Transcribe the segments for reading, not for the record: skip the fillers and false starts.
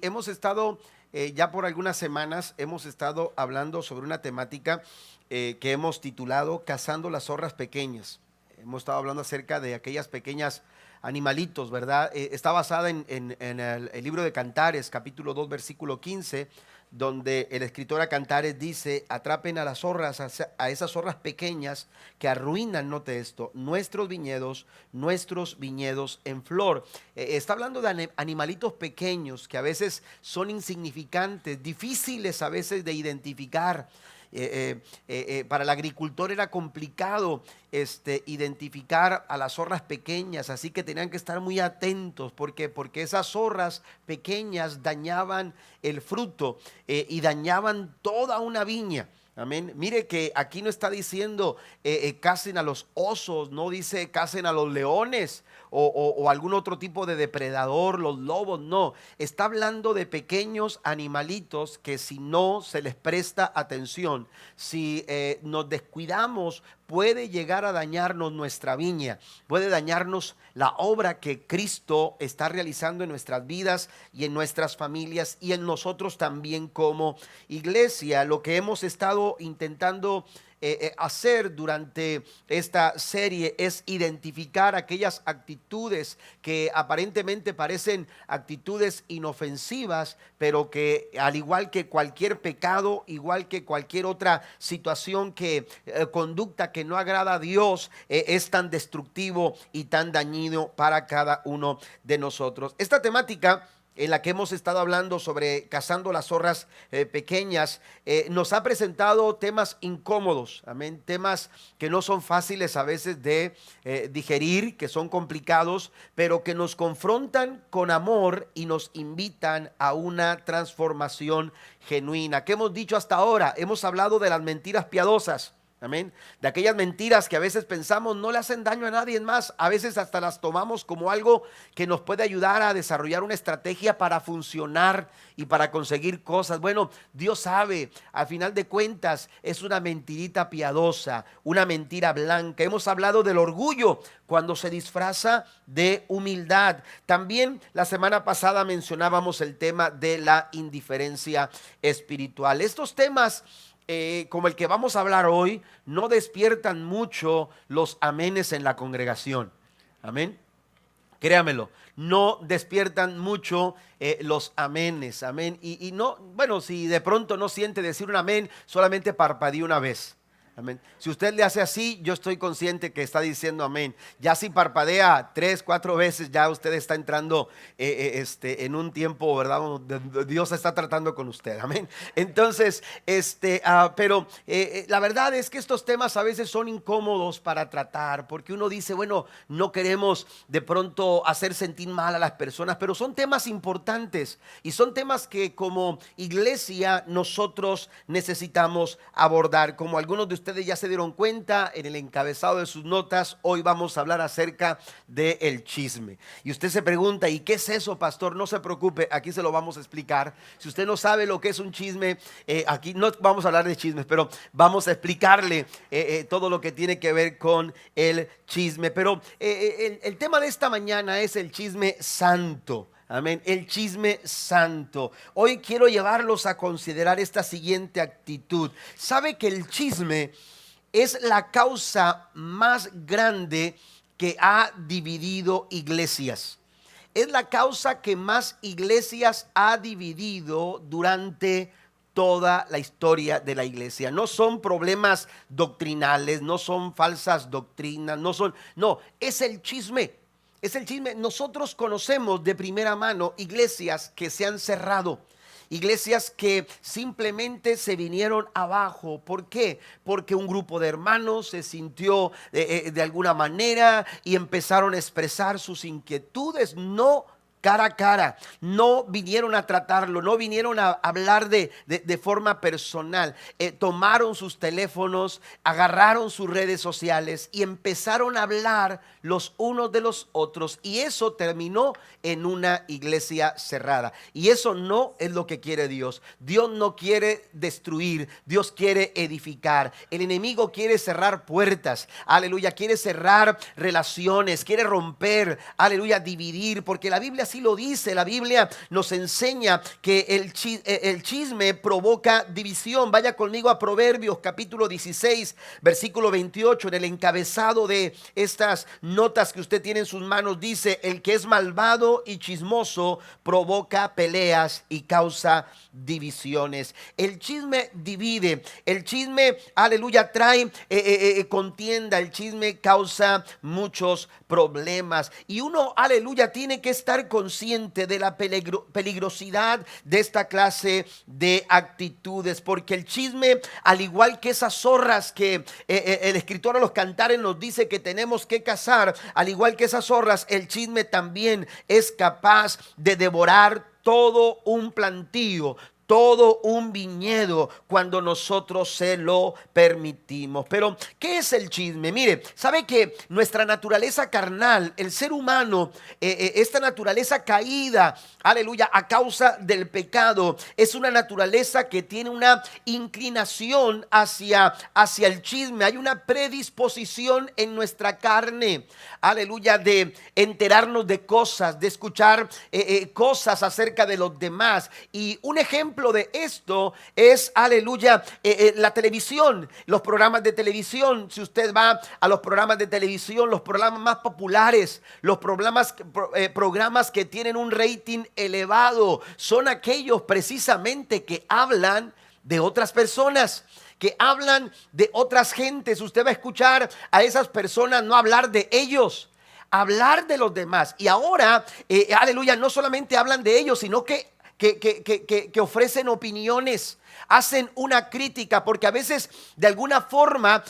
Hemos estado ya por algunas semanas, hemos estado hablando sobre una temática que hemos titulado Cazando las zorras pequeñas. Hemos estado hablando acerca de aquellas pequeñas animalitos, ¿verdad? Está basada en el libro de Cantares, capítulo 2, versículo 15, donde el escritor a Cantares dice: atrapen a las zorras, a esas zorras pequeñas que arruinan, note esto, nuestros viñedos en flor. Está hablando de animalitos pequeños que a veces son insignificantes, difíciles a veces de identificar. Para el agricultor era complicado identificar a las zorras pequeñas, así que tenían que estar muy atentos porque esas zorras pequeñas dañaban el fruto y dañaban toda una viña. Amén. Mire que aquí no está diciendo casen a los osos, no dice casen a los leones o algún otro tipo de depredador, los lobos, no. Está hablando de pequeños animalitos que si no se les presta atención, si nos descuidamos, puede llegar a dañarnos nuestra viña, puede dañarnos la obra que Cristo está realizando en nuestras vidas y en nuestras familias y en nosotros también como iglesia. Lo que hemos estado intentando hacer durante esta serie es identificar aquellas actitudes que aparentemente parecen actitudes inofensivas, pero que al igual que cualquier pecado, igual que cualquier otra situación conducta que no agrada a Dios, es tan destructivo y tan dañino para cada uno de nosotros. Esta temática en la que hemos estado hablando sobre cazando las zorras pequeñas, nos ha presentado temas incómodos, amén, temas que no son fáciles a veces de digerir, que son complicados, pero que nos confrontan con amor y nos invitan a una transformación genuina. ¿Qué hemos dicho hasta ahora? Hemos hablado de las mentiras piadosas. Amén. De aquellas mentiras que a veces pensamos no le hacen daño a nadie más, a veces hasta las tomamos como algo que nos puede ayudar a desarrollar una estrategia para funcionar y para conseguir cosas. Bueno, Dios sabe, al final de cuentas es una mentirita piadosa, una mentira blanca. Hemos hablado del orgullo cuando se disfraza de humildad. También la semana pasada mencionábamos el tema de la indiferencia espiritual. Estos temas como el que vamos a hablar hoy, no despiertan mucho los amenes en la congregación. Amén. Créamelo, no despiertan mucho los amenes. Amén. Y no, bueno, si de pronto no siente decir un amén, solamente parpadee una vez. Amén. Si usted le hace así, yo estoy consciente que está diciendo amén. Ya si parpadea 3, 4 veces, ya usted está entrando en un tiempo, ¿verdad? Donde Dios está tratando con usted. Amén. Entonces, pero la verdad es que estos temas a veces son incómodos para tratar, porque uno dice, bueno, no queremos de pronto hacer sentir mal a las personas, pero son temas importantes y son temas que como iglesia nosotros necesitamos abordar. Como algunos de ustedes ya se dieron cuenta en el encabezado de sus notas, hoy vamos a hablar acerca del chisme. Y usted se pregunta, ¿y qué es eso, pastor? No se preocupe, aquí se lo vamos a explicar. Si usted no sabe lo que es un chisme, aquí no vamos a hablar de chismes, pero vamos a explicarle todo lo que tiene que ver con el chisme. Pero el tema de esta mañana es el chisme santo. Amén, el chisme santo. Hoy quiero llevarlos a considerar esta siguiente actitud. ¿Sabe que el chisme es la causa más grande que ha dividido iglesias? Es la causa que más iglesias ha dividido durante toda la historia de la iglesia. No son problemas doctrinales, no son falsas doctrinas, no, es el chisme. Es el chisme. Nosotros conocemos de primera mano iglesias que se han cerrado, iglesias que simplemente se vinieron abajo. ¿Por qué? Porque un grupo de hermanos se sintió de alguna manera y empezaron a expresar sus inquietudes, no cara a cara, no vinieron a tratarlo, no vinieron a hablar de forma personal. Tomaron sus teléfonos, agarraron sus redes sociales y empezaron a hablar los unos de los otros, y eso terminó en una iglesia cerrada. Y eso no es lo que quiere Dios. Dios no quiere destruir, Dios quiere edificar. El enemigo quiere cerrar puertas, aleluya, quiere cerrar relaciones, quiere romper, aleluya, dividir, porque la Biblia así lo dice. La Biblia nos enseña que el chisme provoca división. Vaya conmigo a Proverbios capítulo 16, versículo 28. En el encabezado de estas notas que usted tiene en sus manos dice: el que es malvado y chismoso provoca peleas y causa divisiones. El chisme divide, el chisme, aleluya, trae contienda, el chisme causa muchos problemas. Y uno, aleluya, tiene que estar consciente de la peligrosidad de esta clase de actitudes, porque el chisme, al igual que esas zorras que el escritor a los Cantares nos dice que tenemos que cazar, al igual que esas zorras, el chisme también es capaz de devorar todo un plantío, todo un viñedo, cuando nosotros se lo permitimos. Pero, ¿qué es el chisme? Mire, sabe que nuestra naturaleza carnal, el ser humano, esta naturaleza caída, aleluya, a causa del pecado, es una naturaleza que tiene una inclinación hacia el chisme. Hay una predisposición en nuestra carne, aleluya, de enterarnos de cosas, de escuchar cosas acerca de los demás. Y un ejemplo de esto es, aleluya, la televisión, los programas de televisión. Si usted va a los programas de televisión, los programas más populares, los programas que tienen un rating elevado, son aquellos precisamente que hablan de otras personas, que hablan de otras gentes. Usted va a escuchar a esas personas no hablar de ellos, hablar de los demás. Y ahora, aleluya, no solamente hablan de ellos, sino que ofrecen opiniones, hacen una crítica, porque a veces de alguna forma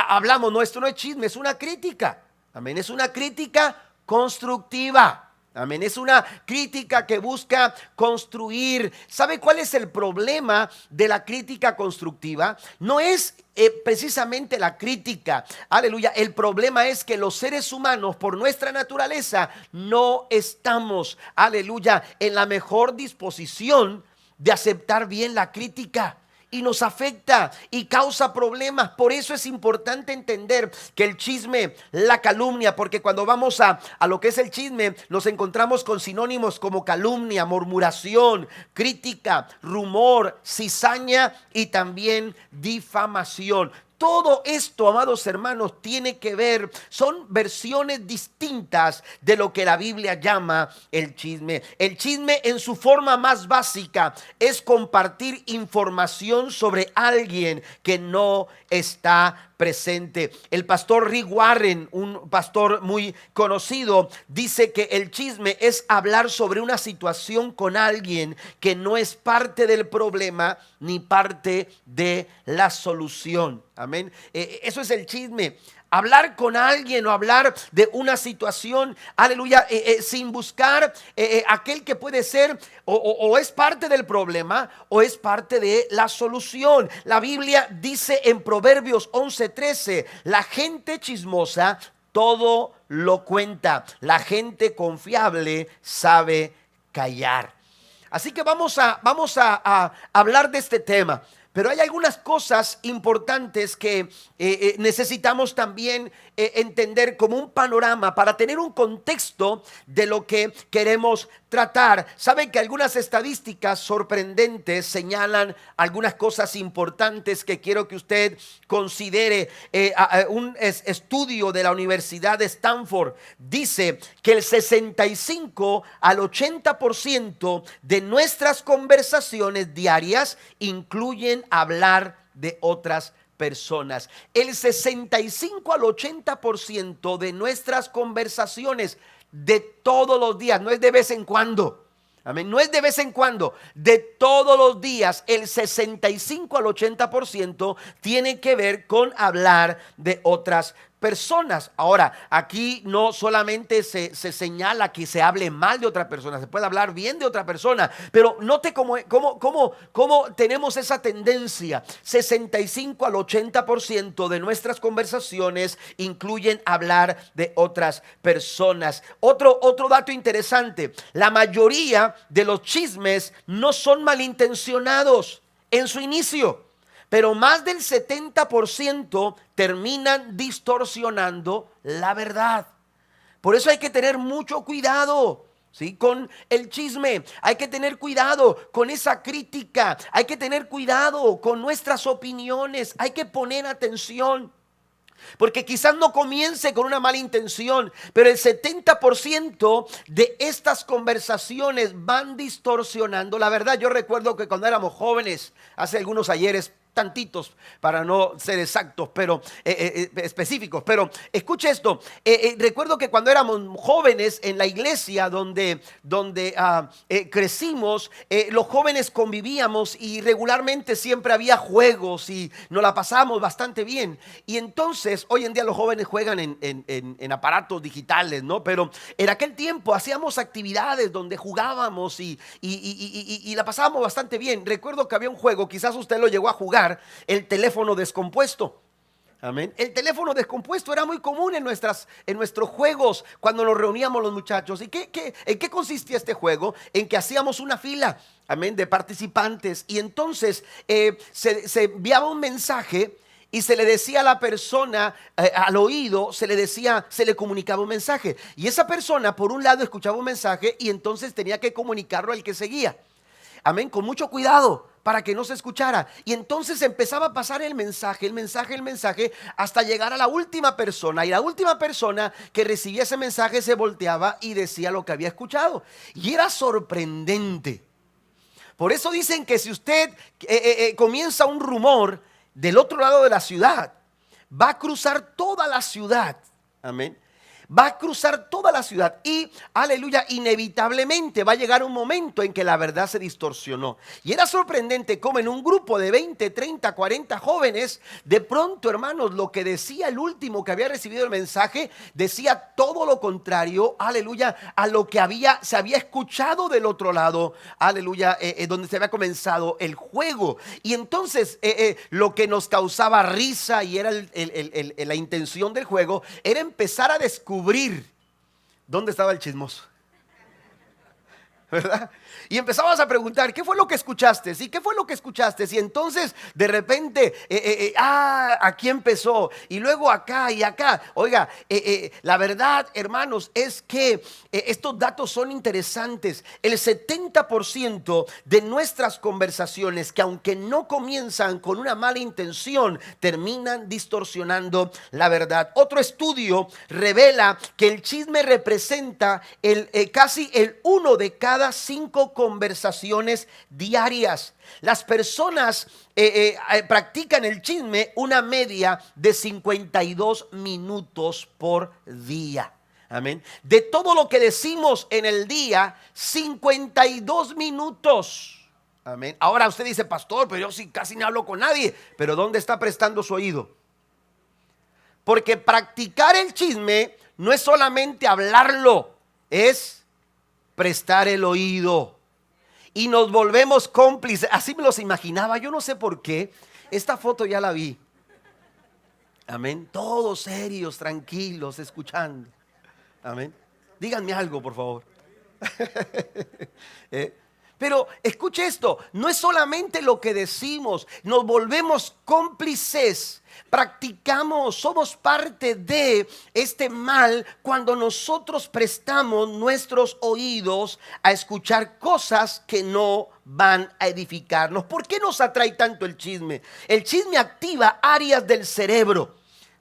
hablamos, no, esto no es chisme, es una crítica. Amén, es una crítica constructiva. Amén, es una crítica que busca construir. ¿Sabe cuál es el problema de la crítica constructiva? No es precisamente la crítica, aleluya. El problema es que los seres humanos, por nuestra naturaleza, no estamos, aleluya, en la mejor disposición de aceptar bien la crítica. Y nos afecta y causa problemas. Por eso es importante entender que el chisme, la calumnia, porque cuando vamos a lo que es el chisme, nos encontramos con sinónimos como calumnia, murmuración, crítica, rumor, cizaña y también difamación. Todo esto, amados hermanos, tiene que ver, son versiones distintas de lo que la Biblia llama el chisme. El chisme, en su forma más básica, es compartir información sobre alguien que no está presente. El pastor Rick Warren, un pastor muy conocido, dice que el chisme es hablar sobre una situación con alguien que no es parte del problema ni parte de la solución. Amén. Eso es el chisme. Hablar con alguien o hablar de una situación, aleluya, sin buscar aquel que puede ser o es parte del problema o es parte de la solución. La Biblia dice en Proverbios 11:13, la gente chismosa todo lo cuenta, la gente confiable sabe callar. Así que vamos a hablar de este tema. Pero hay algunas cosas importantes que necesitamos también entender como un panorama para tener un contexto de lo que queremos tratar. Saben que algunas estadísticas sorprendentes señalan algunas cosas importantes que quiero que usted considere. Un estudio de la Universidad de Stanford dice que el 65 al 80% de nuestras conversaciones diarias incluyen hablar de otras personas. El 65 al 80% de nuestras conversaciones de todos los días, no es de vez en cuando. Amén. No es de vez en cuando, de todos los días, el 65 al 80% tiene que ver con hablar de otras personas. Ahora, aquí no solamente se señala que se hable mal de otra persona, se puede hablar bien de otra persona, pero note cómo tenemos esa tendencia. 65 al 80% de nuestras conversaciones incluyen hablar de otras personas. Otro dato interesante, la mayoría de los chismes no son malintencionados en su inicio, pero más del 70% terminan distorsionando la verdad. Por eso hay que tener mucho cuidado. ¿sí? Con el chisme. Hay que tener cuidado con esa crítica. Hay que tener cuidado con nuestras opiniones. Hay que poner atención. Porque quizás no comience con una mala intención, pero el 70% de estas conversaciones van distorsionando la verdad. Yo recuerdo que cuando éramos jóvenes, hace algunos ayeres, tantitos para no ser exactos, pero específicos, pero escuche esto. Recuerdo que cuando éramos jóvenes en la iglesia donde crecimos, los jóvenes convivíamos y regularmente siempre había juegos y nos la pasábamos bastante bien. Y entonces hoy en día los jóvenes juegan en aparatos digitales, ¿no? Pero en aquel tiempo hacíamos actividades donde jugábamos y la pasábamos bastante bien. Recuerdo que había un juego, quizás usted lo llegó a jugar, el teléfono descompuesto. Amén. El teléfono descompuesto era muy común en nuestros juegos cuando nos reuníamos los muchachos. ¿Y en qué consistía este juego? En que hacíamos una fila, amén, de participantes, y entonces se enviaba un mensaje y se le decía a la persona al oído, se le comunicaba un mensaje, y esa persona por un lado escuchaba un mensaje y entonces tenía que comunicarlo al que seguía. Amén, con mucho cuidado para que no se escuchara. Y entonces empezaba a pasar el mensaje, hasta llegar a la última persona. Y la última persona que recibía ese mensaje se volteaba y decía lo que había escuchado. Y era sorprendente. Por eso dicen que si usted comienza un rumor del otro lado de la ciudad, va a cruzar toda la ciudad. Amén. Va a cruzar toda la ciudad y, aleluya, inevitablemente va a llegar un momento en que la verdad se distorsionó. Y era sorprendente cómo en un grupo de 20, 30, 40 jóvenes, de pronto, hermanos, lo que decía el último que había recibido el mensaje, decía todo lo contrario, aleluya, a lo que se había escuchado del otro lado, aleluya, donde se había comenzado el juego. Y entonces lo que nos causaba risa y era la intención del juego, era empezar a descubrir dónde estaba el chismoso, ¿verdad? Y empezabas a preguntar, ¿qué fue lo que escuchaste? ¿Sí? ¿Qué fue lo que escuchaste? Y entonces de repente, aquí empezó, y luego acá y acá. Oiga, la verdad, hermanos, es que estos datos son interesantes. El 70% de nuestras conversaciones, que aunque no comienzan con una mala intención, terminan distorsionando la verdad. Otro estudio revela que el chisme representa casi el 1 de cada 5 conversaciones diarias. Las personas practican el chisme una media de 52 minutos por día. Amén. De todo lo que decimos en el día, 52 minutos. Amén. Ahora usted dice, pastor, pero yo sí casi no hablo con nadie. Pero ¿dónde está prestando su oído? Porque practicar el chisme no es solamente hablarlo, es prestar el oído. Y nos volvemos cómplices. Así me los imaginaba. Yo no sé por qué. Esta foto ya la vi. Amén. Todos serios, tranquilos, escuchando. Amén. Díganme algo, por favor. Pero escuche esto. No es solamente lo que decimos. Nos volvemos cómplices. Practicamos, somos parte de este mal cuando nosotros prestamos nuestros oídos a escuchar cosas que no van a edificarnos. ¿Por qué nos atrae tanto el chisme? El chisme activa áreas del cerebro,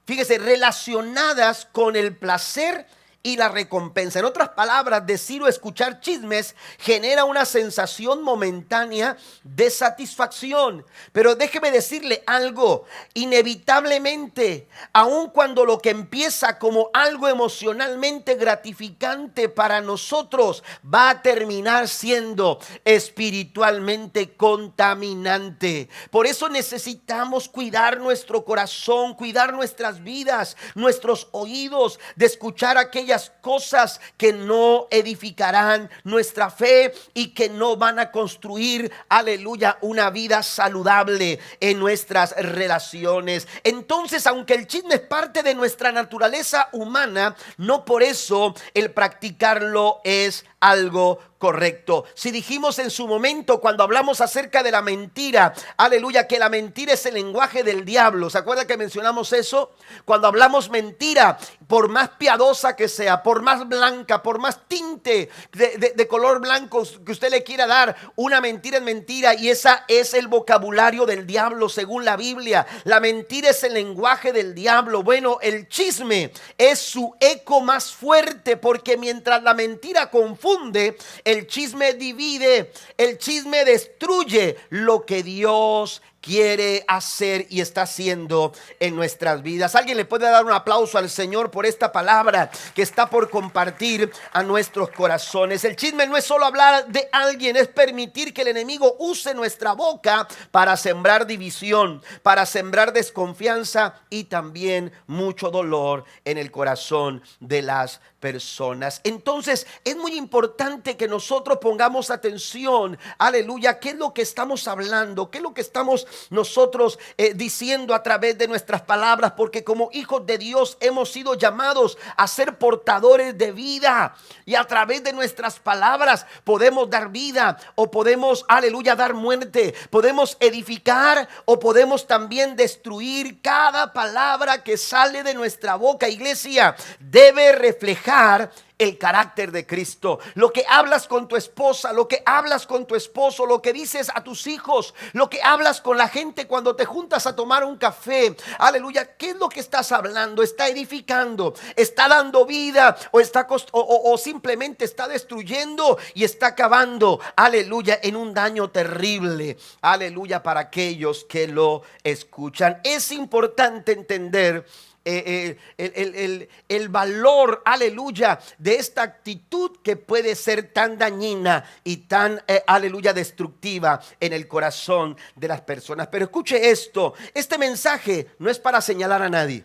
fíjese, relacionadas con el placer y la recompensa. En otras palabras, decir o escuchar chismes genera una sensación momentánea de satisfacción. Pero déjeme decirle algo, inevitablemente, aun cuando lo que empieza como algo emocionalmente gratificante para nosotros, va a terminar siendo espiritualmente contaminante. Por eso necesitamos cuidar nuestro corazón, cuidar nuestras vidas, nuestros oídos, de escuchar aquellas cosas que no edificarán nuestra fe y que no van a construir, aleluya, una vida saludable en nuestras relaciones. Entonces, aunque el chisme es parte de nuestra naturaleza humana, no por eso el practicarlo es algo correcto. Si dijimos en su momento cuando hablamos acerca de la mentira, aleluya, que la mentira es el lenguaje del diablo. ¿Se acuerda que mencionamos eso? Cuando hablamos mentira, por más piadosa que sea, por más blanca, por más tinte de color blanco que usted le quiera dar, una mentira es mentira, y esa es el vocabulario del diablo según la Biblia. La mentira es el lenguaje del diablo. Bueno, el chisme es su eco más fuerte, porque mientras la mentira confunde, el chisme divide, el chisme destruye lo que Dios quiere hacer y está haciendo en nuestras vidas. ¿Alguien le puede dar un aplauso al Señor por esta palabra que está por compartir a nuestros corazones? El chisme no es solo hablar de alguien, es permitir que el enemigo use nuestra boca para sembrar división, para sembrar desconfianza y también mucho dolor en el corazón de las personas. Entonces es muy importante que nosotros pongamos atención, aleluya, qué es lo que estamos hablando, qué es lo que estamos nosotros diciendo a través de nuestras palabras, porque como hijos de Dios hemos sido llamados a ser portadores de vida, y a través de nuestras palabras podemos dar vida o podemos, aleluya, dar muerte, podemos edificar o podemos también destruir. Cada palabra que sale de nuestra boca, iglesia, debe reflejar el carácter de Cristo. Lo que hablas con tu esposa, lo que hablas con tu esposo, lo que dices a tus hijos, lo que hablas con la gente cuando te juntas a tomar un café, aleluya, ¿qué es lo que estás hablando? ¿Está edificando? ¿Está dando vida? ¿O simplemente está destruyendo y está acabando, aleluya, en un daño terrible, aleluya, para aquellos que lo escuchan? Es importante entender el valor, aleluya, de esta actitud que puede ser tan dañina y tan, aleluya, destructiva en el corazón de las personas. Pero escuche esto, este mensaje no es para señalar a nadie,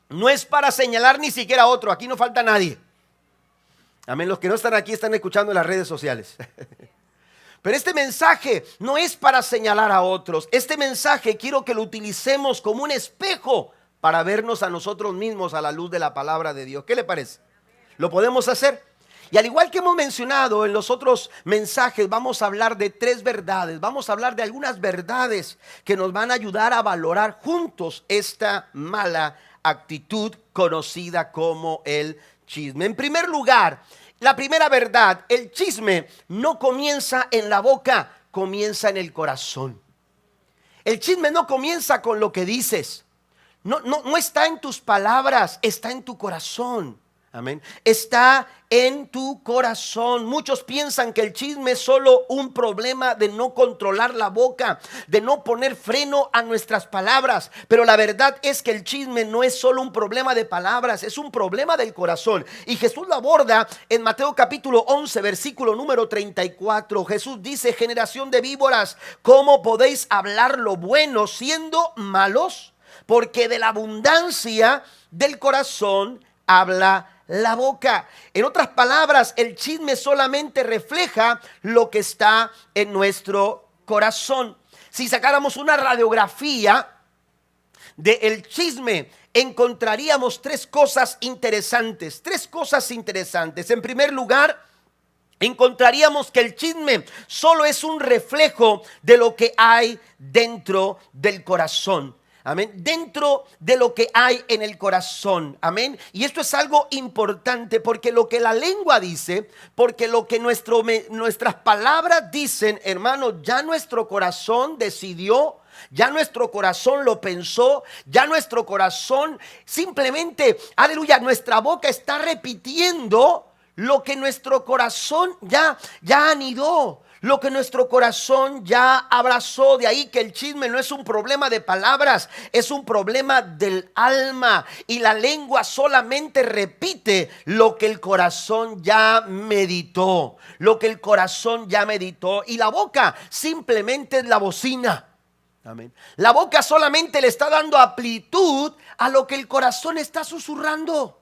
no es para señalar ni siquiera a otro. Aquí no falta nadie. Amén. Los que no están aquí están escuchando en las redes sociales. Pero este mensaje no es para señalar a otros. Este mensaje quiero que lo utilicemos como un espejo para vernos a nosotros mismos a la luz de la palabra de Dios. ¿Qué le parece? ¿Lo podemos hacer? Y al igual que hemos mencionado en los otros mensajes, vamos a hablar de 3 verdades. Vamos a hablar de algunas verdades que nos van a ayudar a valorar juntos esta mala actitud conocida como el chisme. En primer lugar, la primera verdad: el chisme no comienza en la boca, comienza en el corazón. El chisme no comienza con lo que dices. No está en tus palabras, está en tu corazón. Amén. Está en tu corazón. Muchos piensan que el chisme es solo un problema de no controlar la boca, de no poner freno a nuestras palabras. Pero la verdad es que el chisme no es solo un problema de palabras, es un problema del corazón. Y Jesús lo aborda en Mateo capítulo 11, versículo número 34. Jesús dice: generación de víboras, ¿cómo podéis hablar lo bueno siendo malos? Porque de la abundancia del corazón habla la boca. En otras palabras, el chisme solamente refleja lo que está en nuestro corazón. Si sacáramos una radiografía del chisme, encontraríamos 3 cosas interesantes. 3 cosas interesantes. En primer lugar, encontraríamos que el chisme solo es un reflejo de lo que hay dentro del corazón. Amén. Dentro de lo que hay en el corazón. Amén. Y esto es algo importante, porque lo que la lengua dice, porque lo que nuestras palabras dicen, hermano, ya nuestro corazón decidió, ya nuestro corazón lo pensó, ya nuestro corazón simplemente, aleluya, nuestra boca está repitiendo lo que nuestro corazón ya anidó, lo que nuestro corazón ya abrazó. De ahí que el chisme no es un problema de palabras, es un problema del alma. Y la lengua solamente repite lo que el corazón ya meditó, lo que el corazón ya meditó. Y la boca simplemente es la bocina. Amén. La boca solamente le está dando amplitud a lo que el corazón está susurrando.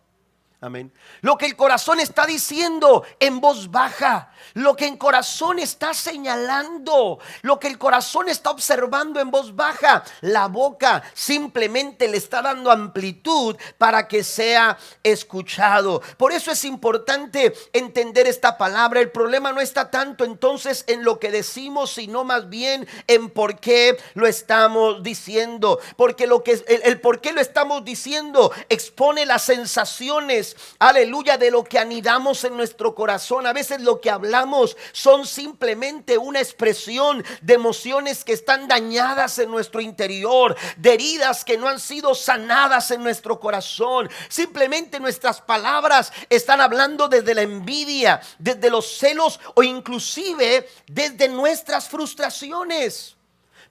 Amén. Lo que el corazón está diciendo en voz baja, lo que el corazón está señalando, lo que el corazón está observando en voz baja, la boca simplemente le está dando amplitud para que sea escuchado. Por eso es importante entender esta palabra. El problema no está tanto entonces en lo que decimos, sino más bien en por qué lo estamos diciendo. Porque el por qué lo estamos diciendo expone las sensaciones, aleluya, de lo que anidamos en nuestro corazón. A veces lo que hablamos son simplemente una expresión de emociones que están dañadas en nuestro interior, de heridas que no han sido sanadas en nuestro corazón. Simplemente nuestras palabras están hablando desde la envidia, desde los celos o inclusive desde nuestras frustraciones.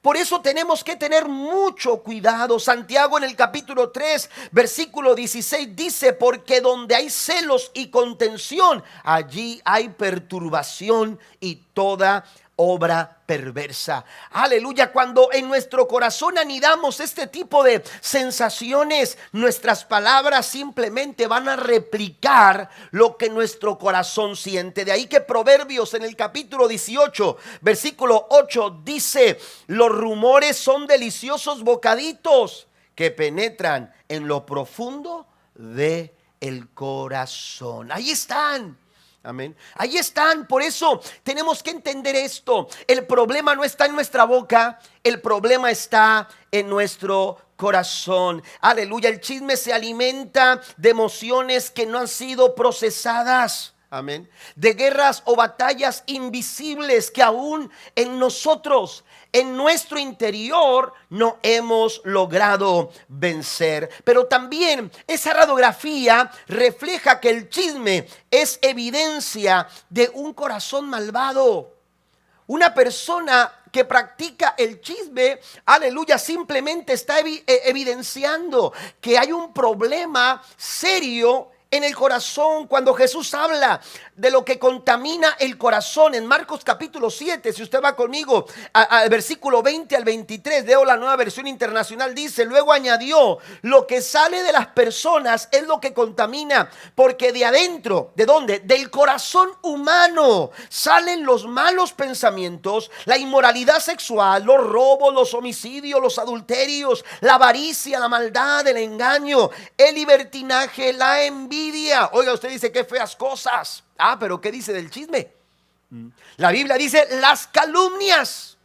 Por eso tenemos que tener mucho cuidado. Santiago en el capítulo 3, versículo 16 dice: porque donde hay celos y contención, allí hay perturbación y toda obra perversa. Aleluya. Cuando en nuestro corazón anidamos este tipo de sensaciones, nuestras palabras simplemente van a replicar lo que nuestro corazón siente. De ahí que Proverbios en el capítulo 18, versículo 8 dice: los rumores son deliciosos bocaditos que penetran en lo profundo de el corazón. Ahí están. Amén. Ahí están. Por eso tenemos que entender esto. El problema no está en nuestra boca, el problema está en nuestro corazón. Aleluya. El chisme se alimenta de emociones que no han sido procesadas. Amén. De guerras o batallas invisibles que aún en nosotros, en nuestro interior, no hemos logrado vencer. Pero también esa radiografía refleja que el chisme es evidencia de un corazón malvado. Una persona que practica el chisme, aleluya, simplemente está evidenciando que hay un problema serio en el corazón. Cuando Jesús habla de lo que contamina el corazón en Marcos capítulo 7, si usted va conmigo al versículo 20 al 23, leo la Nueva Versión Internacional, dice: luego añadió: lo que sale de las personas es lo que contamina, porque de adentro, ¿de dónde? Del corazón humano salen los malos pensamientos, la inmoralidad sexual, los robos, los homicidios, los adulterios, la avaricia, la maldad, el engaño, el libertinaje, la envidia. Oiga, usted dice: qué feas cosas. Pero ¿qué dice del chisme? La Biblia dice: las calumnias.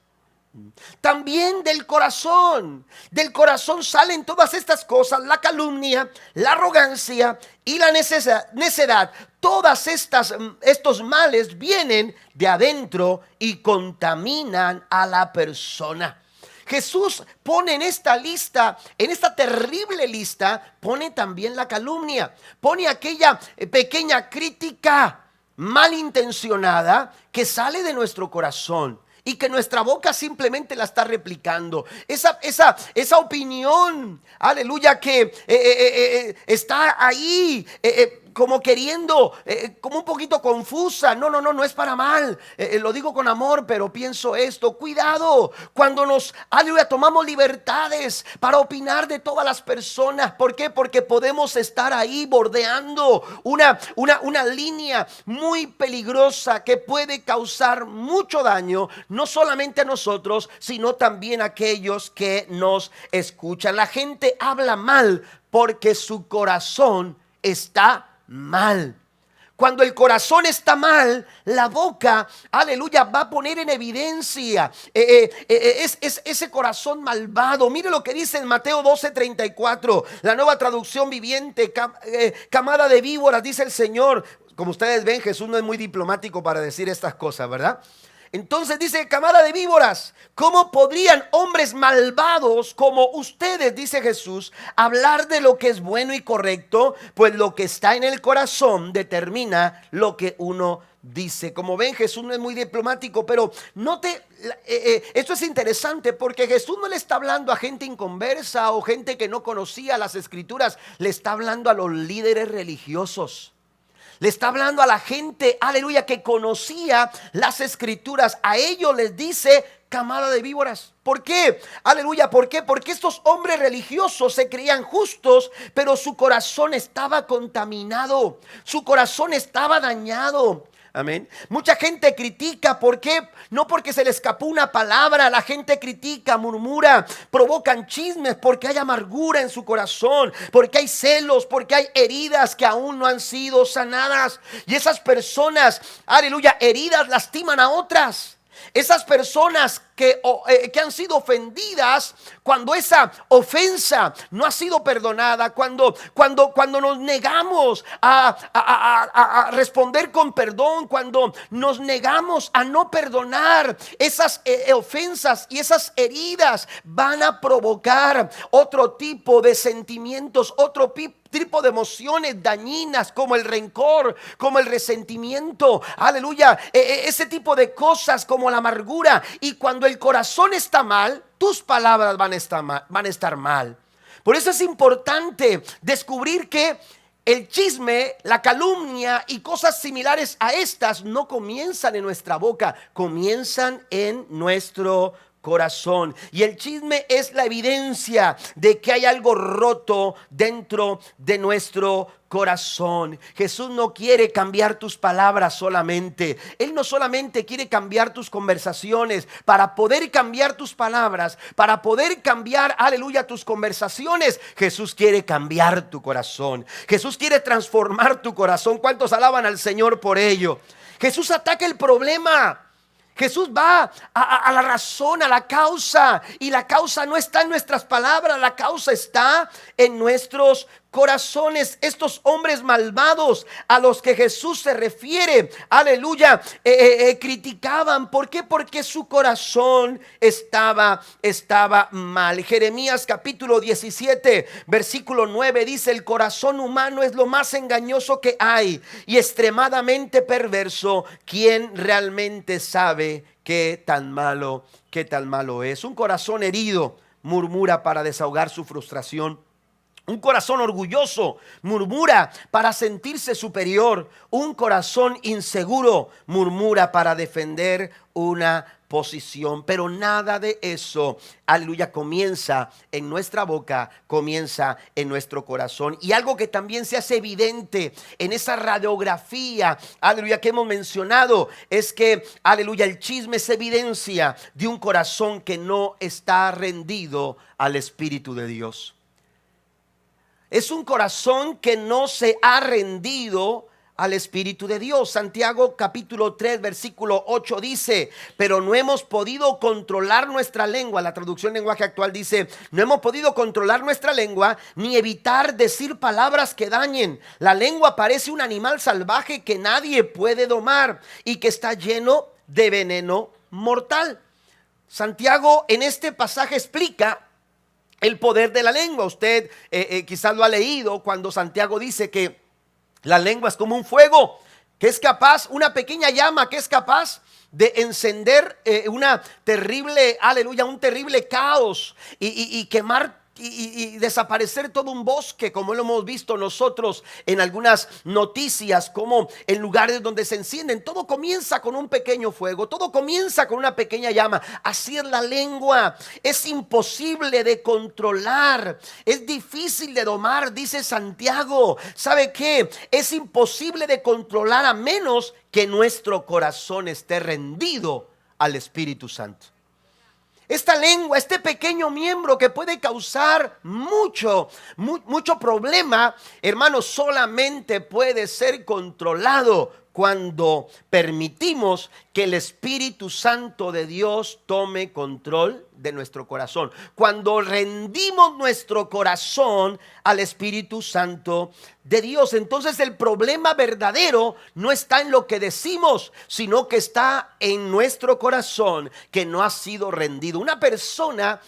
También del corazón salen todas estas cosas: la calumnia, la arrogancia y la necedad. Todas estos males vienen de adentro y contaminan a la persona. Jesús pone en esta lista, en esta terrible lista, pone también la calumnia, pone aquella pequeña crítica malintencionada que sale de nuestro corazón y que nuestra boca simplemente la está replicando. Esa opinión, aleluya, que está ahí como queriendo, como un poquito confusa. No es para mal, lo digo con amor, pero pienso esto. Cuidado cuando aleluya, tomamos libertades para opinar de todas las personas. ¿Por qué? Porque podemos estar ahí bordeando una línea muy peligrosa que puede causar mucho daño, no solamente a nosotros, sino también a aquellos que nos escuchan. La gente habla mal porque su corazón está mal. Cuando el corazón está mal, la boca, aleluya, va a poner en evidencia es ese corazón malvado. Mire lo que dice en Mateo 12:34, la Nueva Traducción Viviente: camada de víboras, dice el Señor. Como ustedes ven, Jesús no es muy diplomático para decir estas cosas, ¿verdad? Entonces dice: camada de víboras, ¿cómo podrían hombres malvados como ustedes, dice Jesús, hablar de lo que es bueno y correcto? Pues lo que está en el corazón determina lo que uno dice. Como ven, Jesús no es muy diplomático, pero note, esto es interesante porque Jesús no le está hablando a gente inconversa o gente que no conocía las Escrituras, le está hablando a los líderes religiosos. Le está hablando a la gente, aleluya, que conocía las Escrituras. A ellos les dice: camada de víboras. ¿Por qué? Aleluya, ¿por qué? Porque estos hombres religiosos se creían justos, pero su corazón estaba contaminado, su corazón estaba dañado. Amén. Mucha gente critica, ¿por qué? No porque se le escapó una palabra, la gente critica, murmura, provocan chismes porque hay amargura en su corazón, porque hay celos, porque hay heridas que aún no han sido sanadas. Y esas personas, aleluya, heridas lastiman a otras. Esas personas que han sido ofendidas, cuando esa ofensa no ha sido perdonada, cuando nos negamos a responder con perdón, cuando nos negamos a no perdonar, esas ofensas y esas heridas van a provocar otro tipo de sentimientos, otro tipo de emociones dañinas, como el rencor, como el resentimiento, aleluya, ese tipo de cosas como la amargura. Y cuando el corazón está mal, tus palabras van a estar mal. Por eso es importante descubrir que el chisme, la calumnia y cosas similares a estas no comienzan en nuestra boca, comienzan en nuestro corazón. Y el chisme es la evidencia de que hay algo roto dentro de nuestro corazón. Jesús no quiere cambiar tus palabras solamente. Él no solamente quiere cambiar tus conversaciones. Para poder cambiar tus palabras, para poder cambiar, aleluya, tus conversaciones, Jesús quiere cambiar tu corazón. Jesús quiere transformar tu corazón. ¿Cuántos alaban al Señor por ello? Jesús ataca el problema. Jesús va a la razón, a la causa, y la causa no está en nuestras palabras, la causa está en nuestros corazones. Estos hombres malvados a los que Jesús se refiere, aleluya, criticaban. ¿Por qué? Porque su corazón estaba mal. Jeremías capítulo 17 versículo 9 dice: el corazón humano es lo más engañoso que hay y extremadamente perverso. ¿Quién realmente sabe qué tan malo es? Un corazón herido murmura para desahogar su frustración. Un corazón orgulloso murmura para sentirse superior. Un corazón inseguro murmura para defender una posición. Pero nada de eso, aleluya, comienza en nuestra boca, comienza en nuestro corazón. Y algo que también se hace evidente en esa radiografía, aleluya, que hemos mencionado, es que, aleluya, el chisme es evidencia de un corazón que no está rendido al Espíritu de Dios. Es un corazón que no se ha rendido al Espíritu de Dios. Santiago capítulo 3 versículo 8 dice: pero no hemos podido controlar nuestra lengua. La traducción lenguaje actual dice: no hemos podido controlar nuestra lengua ni evitar decir palabras que dañen. La lengua parece un animal salvaje que nadie puede domar y que está lleno de veneno mortal. Santiago en este pasaje explica el poder de la lengua. Usted quizás lo ha leído cuando Santiago dice que la lengua es como un fuego que es capaz, una pequeña llama que es capaz de encender una terrible, aleluya, un terrible caos y quemar y desaparecer todo un bosque, como lo hemos visto nosotros en algunas noticias, como en lugares donde se encienden. Todo comienza con un pequeño fuego, todo comienza con una pequeña llama. Así es la lengua, es imposible de controlar, es difícil de domar, dice Santiago. ¿Sabe qué? Es imposible de controlar a menos que nuestro corazón esté rendido al Espíritu Santo. Esta lengua, este pequeño miembro que puede causar mucho problema, hermanos, solamente puede ser controlado cuando permitimos que el Espíritu Santo de Dios tome control de nuestro corazón. Cuando rendimos nuestro corazón al Espíritu Santo de Dios. Entonces el problema verdadero no está en lo que decimos, sino que está en nuestro corazón que no ha sido rendido. Una persona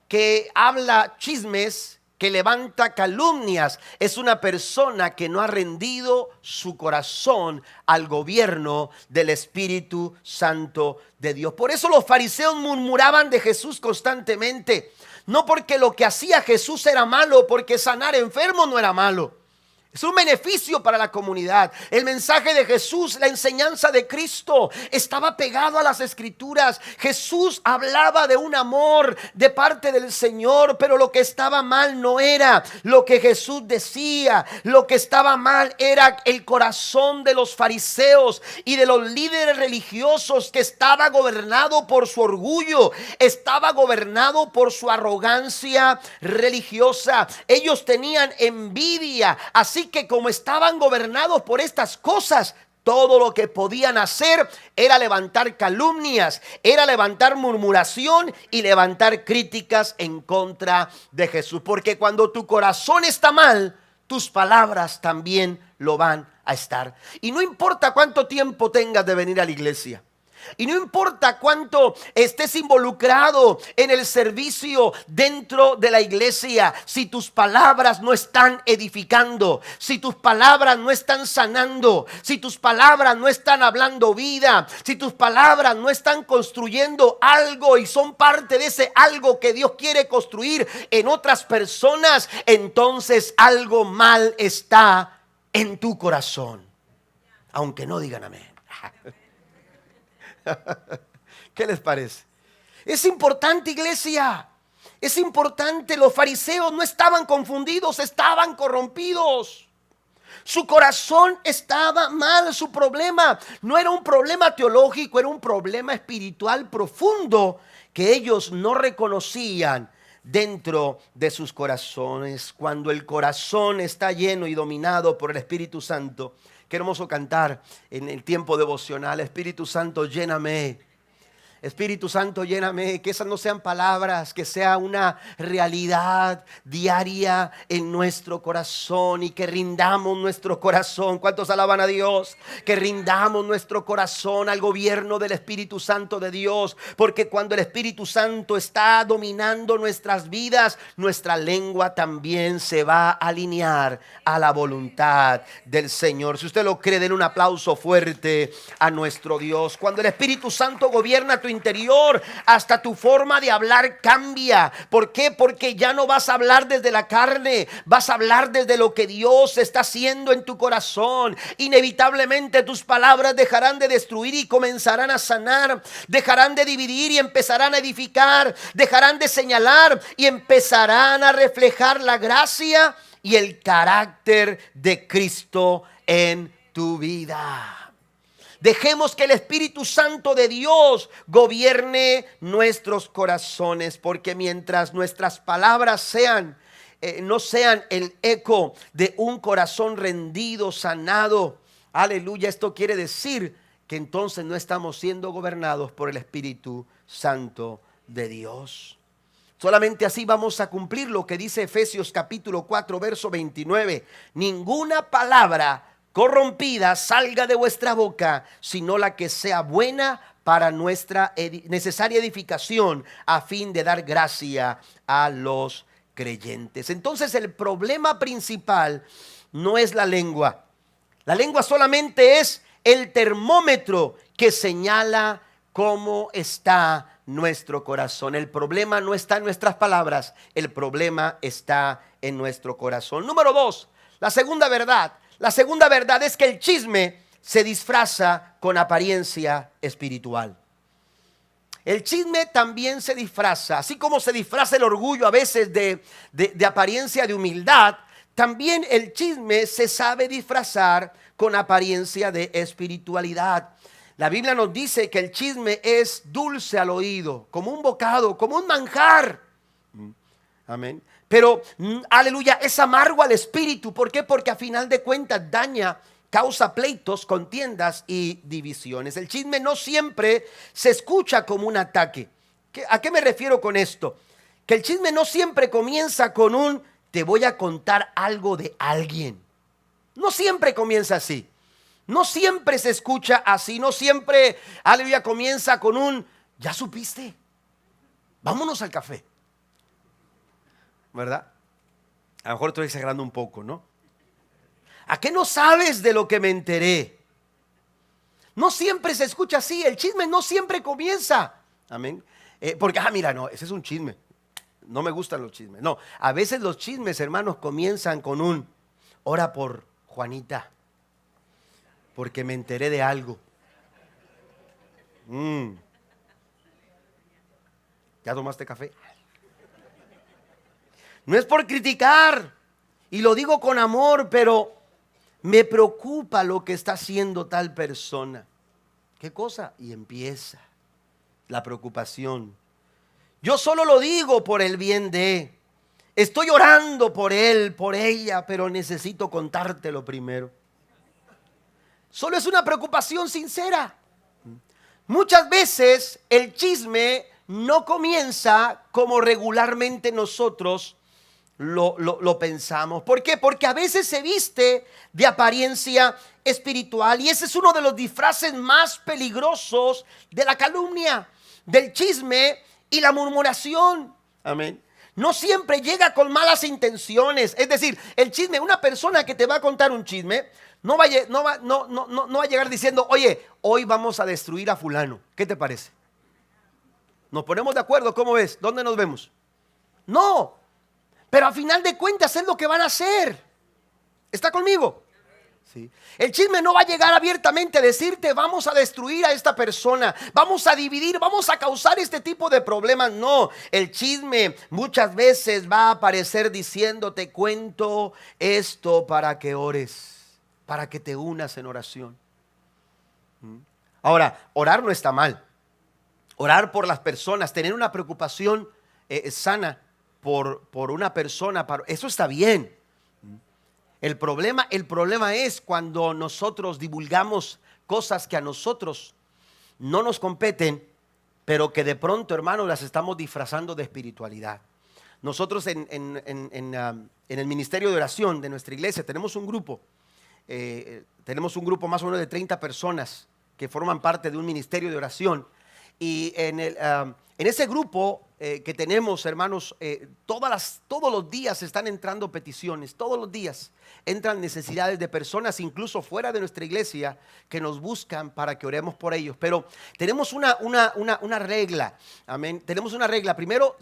que habla chismes, que levanta calumnias, es una persona que no ha rendido su corazón al gobierno del Espíritu Santo de Dios. Por eso los fariseos murmuraban de Jesús constantemente. No porque lo que hacía Jesús era malo, porque sanar enfermos no era malo. Es un beneficio para la comunidad. El mensaje de Jesús, la enseñanza de Cristo estaba pegado a las Escrituras. Jesús hablaba de un amor de parte del Señor, pero lo que estaba mal no era lo que Jesús decía. Lo que estaba mal era el corazón de los fariseos y de los líderes religiosos, que estaba gobernado por su orgullo, estaba gobernado por su arrogancia religiosa. Ellos tenían envidia, así que como estaban gobernados por estas cosas, todo lo que podían hacer era levantar calumnias, era levantar murmuración y levantar críticas en contra de Jesús. Porque cuando tu corazón está mal, tus palabras también lo van a estar. Y no importa cuánto tiempo tengas de venir a la iglesia, y no importa cuánto estés involucrado en el servicio dentro de la iglesia, si tus palabras no están edificando, si tus palabras no están sanando, si tus palabras no están hablando vida, si tus palabras no están construyendo algo y son parte de ese algo que Dios quiere construir en otras personas, entonces algo mal está en tu corazón, aunque no digan amén. ¿Qué les parece? Es importante, iglesia. Es importante. Los fariseos no estaban confundidos, estaban corrompidos. Su corazón estaba mal. Su problema no era un problema teológico, era un problema espiritual profundo que ellos no reconocían dentro de sus corazones. Cuando el corazón está lleno y dominado por el Espíritu Santo, qué hermoso cantar en el tiempo devocional: Espíritu Santo, lléname. Espíritu Santo, lléname. Que esas no sean palabras, que sea una realidad diaria en nuestro corazón, y que rindamos nuestro corazón. ¿Cuántos alaban a Dios? Que rindamos nuestro corazón al gobierno del Espíritu Santo de Dios, porque cuando el Espíritu Santo está dominando nuestras vidas, nuestra lengua también se va a alinear a la voluntad del Señor. Si usted lo cree, den un aplauso fuerte a nuestro Dios. Cuando el Espíritu Santo gobierna tu interior, hasta tu forma de hablar cambia. ¿Por qué? Porque ya no vas a hablar desde la carne, vas a hablar desde lo que Dios está haciendo en tu corazón. Inevitablemente tus palabras dejarán de destruir y comenzarán a sanar, dejarán de dividir y empezarán a edificar, dejarán de señalar y empezarán a reflejar la gracia y el carácter de Cristo en tu vida. Dejemos que el Espíritu Santo de Dios gobierne nuestros corazones, porque mientras nuestras palabras no sean el eco de un corazón rendido, sanado, aleluya, esto quiere decir que entonces no estamos siendo gobernados por el Espíritu Santo de Dios. Solamente así vamos a cumplir lo que dice Efesios capítulo 4, verso 29. Ninguna palabra corrompida salga de vuestra boca, sino la que sea buena para nuestra necesaria edificación, a fin de dar gracia a los creyentes. Entonces el problema principal no es la lengua. La lengua solamente es el termómetro que señala cómo está nuestro corazón. El problema no está en nuestras palabras, el problema está en nuestro corazón. Número 2, la segunda verdad. La segunda verdad es que el chisme se disfraza con apariencia espiritual. El chisme también se disfraza, así como se disfraza el orgullo a veces de apariencia de humildad, también el chisme se sabe disfrazar con apariencia de espiritualidad. La Biblia nos dice que el chisme es dulce al oído, como un bocado, como un manjar. Amén. Pero, aleluya, es amargo al espíritu. ¿Por qué? Porque a final de cuentas daña, causa pleitos, contiendas y divisiones. El chisme no siempre se escucha como un ataque. ¿A qué me refiero con esto? Que el chisme no siempre comienza con un te voy a contar algo de alguien. No siempre comienza así. No siempre se escucha así. No siempre, aleluya, comienza con un ya supiste, vámonos al café. ¿Verdad? A lo mejor estoy exagerando un poco, ¿no? ¿A qué no sabes de lo que me enteré? No siempre se escucha así. El chisme no siempre comienza. Amén. Porque, mira, no, ese es un chisme. No me gustan los chismes. No, a veces los chismes, hermanos, comienzan con un ora por Juanita, porque me enteré de algo. ¿Ya tomaste café? No es por criticar, y lo digo con amor, pero me preocupa lo que está haciendo tal persona. ¿Qué cosa? Y empieza la preocupación. Yo solo lo digo por el bien de. Estoy orando por él, por ella, pero necesito contártelo primero. Solo es una preocupación sincera. Muchas veces el chisme no comienza como regularmente nosotros lo pensamos. ¿Por qué? Porque a veces se viste de apariencia espiritual, y ese es uno de los disfraces más peligrosos de la calumnia, del chisme y la murmuración. Amén. No siempre llega con malas intenciones. Es decir, el chisme, una persona que te va a contar un chisme no va a llegar diciendo: oye, hoy vamos a destruir a fulano. ¿Qué te parece? Nos ponemos de acuerdo, ¿cómo ves? ¿Dónde nos vemos? No, pero a final de cuentas es lo que van a hacer. ¿Está conmigo? Sí. El chisme no va a llegar abiertamente a decirte: vamos a destruir a esta persona, vamos a dividir, vamos a causar este tipo de problemas. No, el chisme muchas veces va a aparecer diciendo: te cuento esto para que ores, para que te unas en oración. Ahora, orar no está mal. Orar por las personas, tener una preocupación sana por una persona, eso está bien. El problema es cuando nosotros divulgamos cosas que a nosotros no nos competen, pero que de pronto, hermanos, las estamos disfrazando de espiritualidad. Nosotros en el ministerio de oración de nuestra iglesia tenemos un grupo más o menos de 30 personas que forman parte de un ministerio de oración. Y en ese grupo que tenemos, hermanos, todos los días están entrando peticiones, todos los días entran necesidades de personas, incluso fuera de nuestra iglesia, que nos buscan para que oremos por ellos. Pero tenemos una regla, amén. Tenemos una regla. Primero,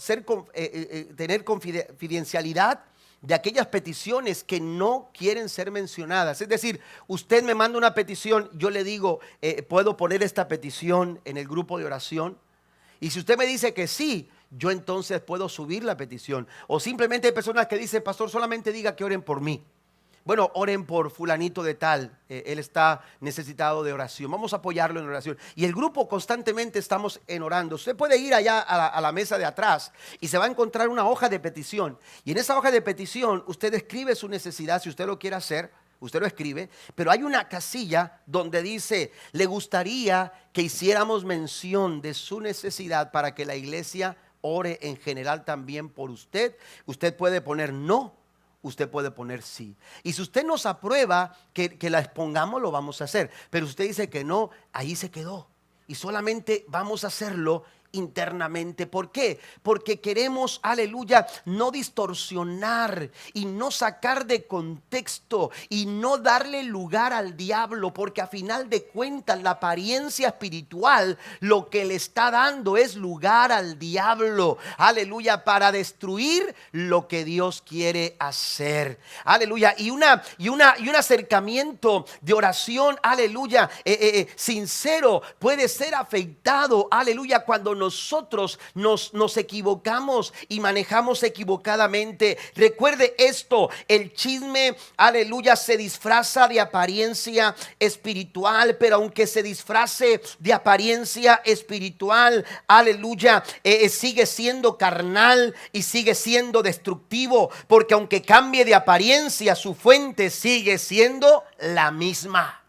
tener confidencialidad de aquellas peticiones que no quieren ser mencionadas. Es decir, usted me manda una petición, yo le digo: ¿puedo poner esta petición en el grupo de oración? Y si usted me dice que sí, yo entonces puedo subir la petición. O simplemente hay personas que dicen: pastor, solamente diga que oren por mí. Bueno, oren por fulanito de tal, él está necesitado de oración, vamos a apoyarlo en oración. Y el grupo constantemente estamos orando. Usted puede ir allá a la mesa de atrás y se va a encontrar una hoja de petición. Y en esa hoja de petición usted escribe su necesidad, si usted lo quiere hacer, usted lo escribe. Pero hay una casilla donde dice: le gustaría que hiciéramos mención de su necesidad para que la iglesia ore en general también por usted. Usted puede poner no, usted puede poner sí. Y si usted nos aprueba que la expongamos, lo vamos a hacer. Pero usted dice que no, ahí se quedó. Y solamente vamos a hacerlo internamente. ¿Por qué? Porque queremos, aleluya, no distorsionar y no sacar de contexto y no darle lugar al diablo, porque a final de cuentas la apariencia espiritual lo que le está dando es lugar al diablo, aleluya, para destruir lo que Dios quiere hacer, aleluya. Y un acercamiento de oración, aleluya, sincero, puede ser afectado, aleluya, cuando nosotros nos equivocamos y manejamos equivocadamente. Recuerde esto: el chisme, aleluya, se disfraza de apariencia espiritual, pero aunque se disfrace de apariencia espiritual, aleluya, sigue siendo carnal y sigue siendo destructivo, porque aunque cambie de apariencia, su fuente sigue siendo la misma.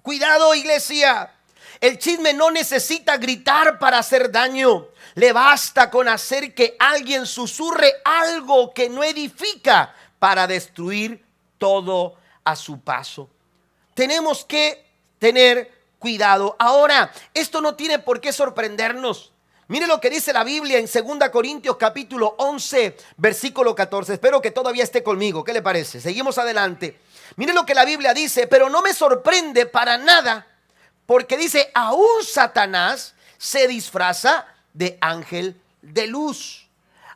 Cuidado, iglesia. El chisme no necesita gritar para hacer daño. Le basta con hacer que alguien susurre algo que no edifica para destruir todo a su paso. Tenemos que tener cuidado. Ahora, esto no tiene por qué sorprendernos. Mire lo que dice la Biblia en 2 Corintios capítulo 11, versículo 14. Espero que todavía esté conmigo. ¿Qué le parece? Seguimos adelante. Mire lo que la Biblia dice: pero no me sorprende para nada, porque dice: aún Satanás se disfraza de ángel de luz.